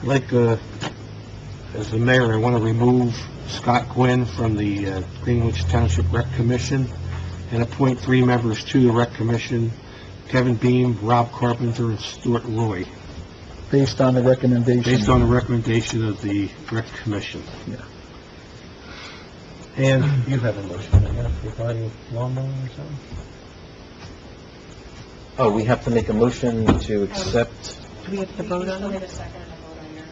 Like, as the mayor, I want to remove Scott Gwynn from the Greenwich Township Rec Commission and appoint 3 members to the Rec Commission: Kevin Beam, Rob Carpenter, and Stuart Roy, Based on the recommendation. based on the recommendation of the Rec Commission. Yeah. And you have a motion, I guess, regarding lawn mowing or something? Oh, we have to make a motion to accept. Do we have to vote on Still need it? a second and a vote on yours.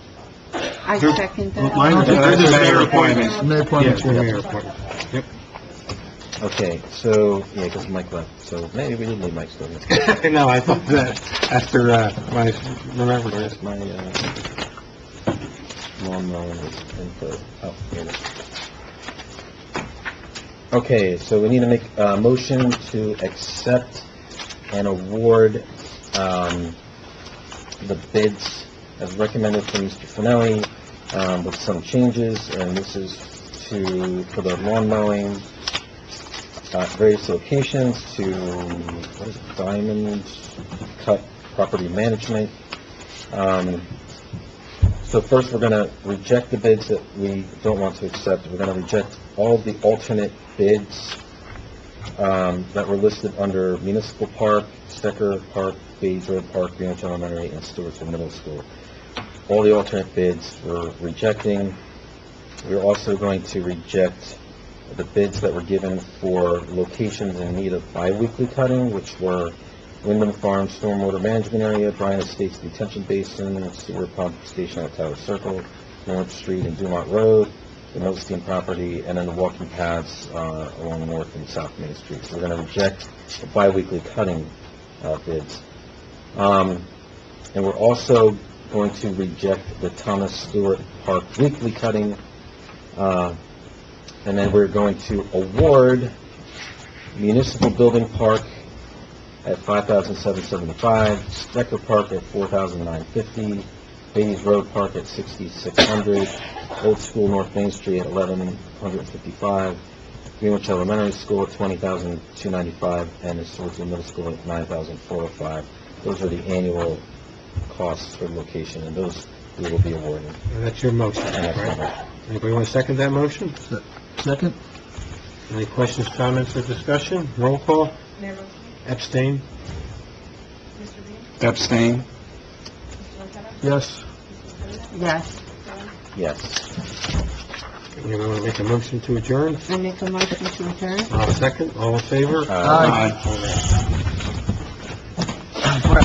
I second that. Mine is They're the mayor appointments. Mayor appointments, Yeah, yeah. mayor appointment. Yep. Okay, so, yeah, because Mike left, so maybe we didn't need Mike still. No, I thought that after, when I remembered this. Where's my, lawn mowing info? Oh, here it is. Okay, so we need to make a motion to accept and award the bids as recommended from Mr. Finelli, with some changes, and this is for the lawn mowing at various locations to, what is it, Diamond Cut Property Management. So first, we're going to reject the bids that we don't want to accept. We're going to reject all the alternate bids that were listed under Municipal Park, Stecker Park, Bays Road Park, Greenwich Elementary, and Stewartsville Middle School. All the alternate bids we're rejecting. We're also going to reject the bids that were given for locations in need of bi-weekly cutting, which were Wyndham Farm Stormwater Management Area, Bryan Estates Detention Basin, Sewer Pump Station at Tower Circle, North Street and Dumont Road, the Millstein property, and then the walking paths along North and South Main Street. So we're going to reject the bi-weekly cutting bids. And we're also going to reject the Thomas Stewart Park weekly cutting, and then we're going to award Municipal Building Park at $5,775, Stecker Park at $4,950, Bays Road Park at $6,600, Old School North Main Street at $1,155, Greenwich Elementary School at $20,295, and the Stewartsville Middle School at $9,405. Those are the annual costs for location, and those we will be awarding. And that's your motion, And that's my right? motion. Anybody want to second that motion? Second? Any questions, comments, or discussion? Roll call. Mayor Mosher? Abstain? Mr. Bean? Abstain. Mr. McKenna? Yes. Mrs. Clement? Yes. Yes. Anyone want to make a motion to adjourn? I make a motion to adjourn. Second. All in favor? Aye. Aye.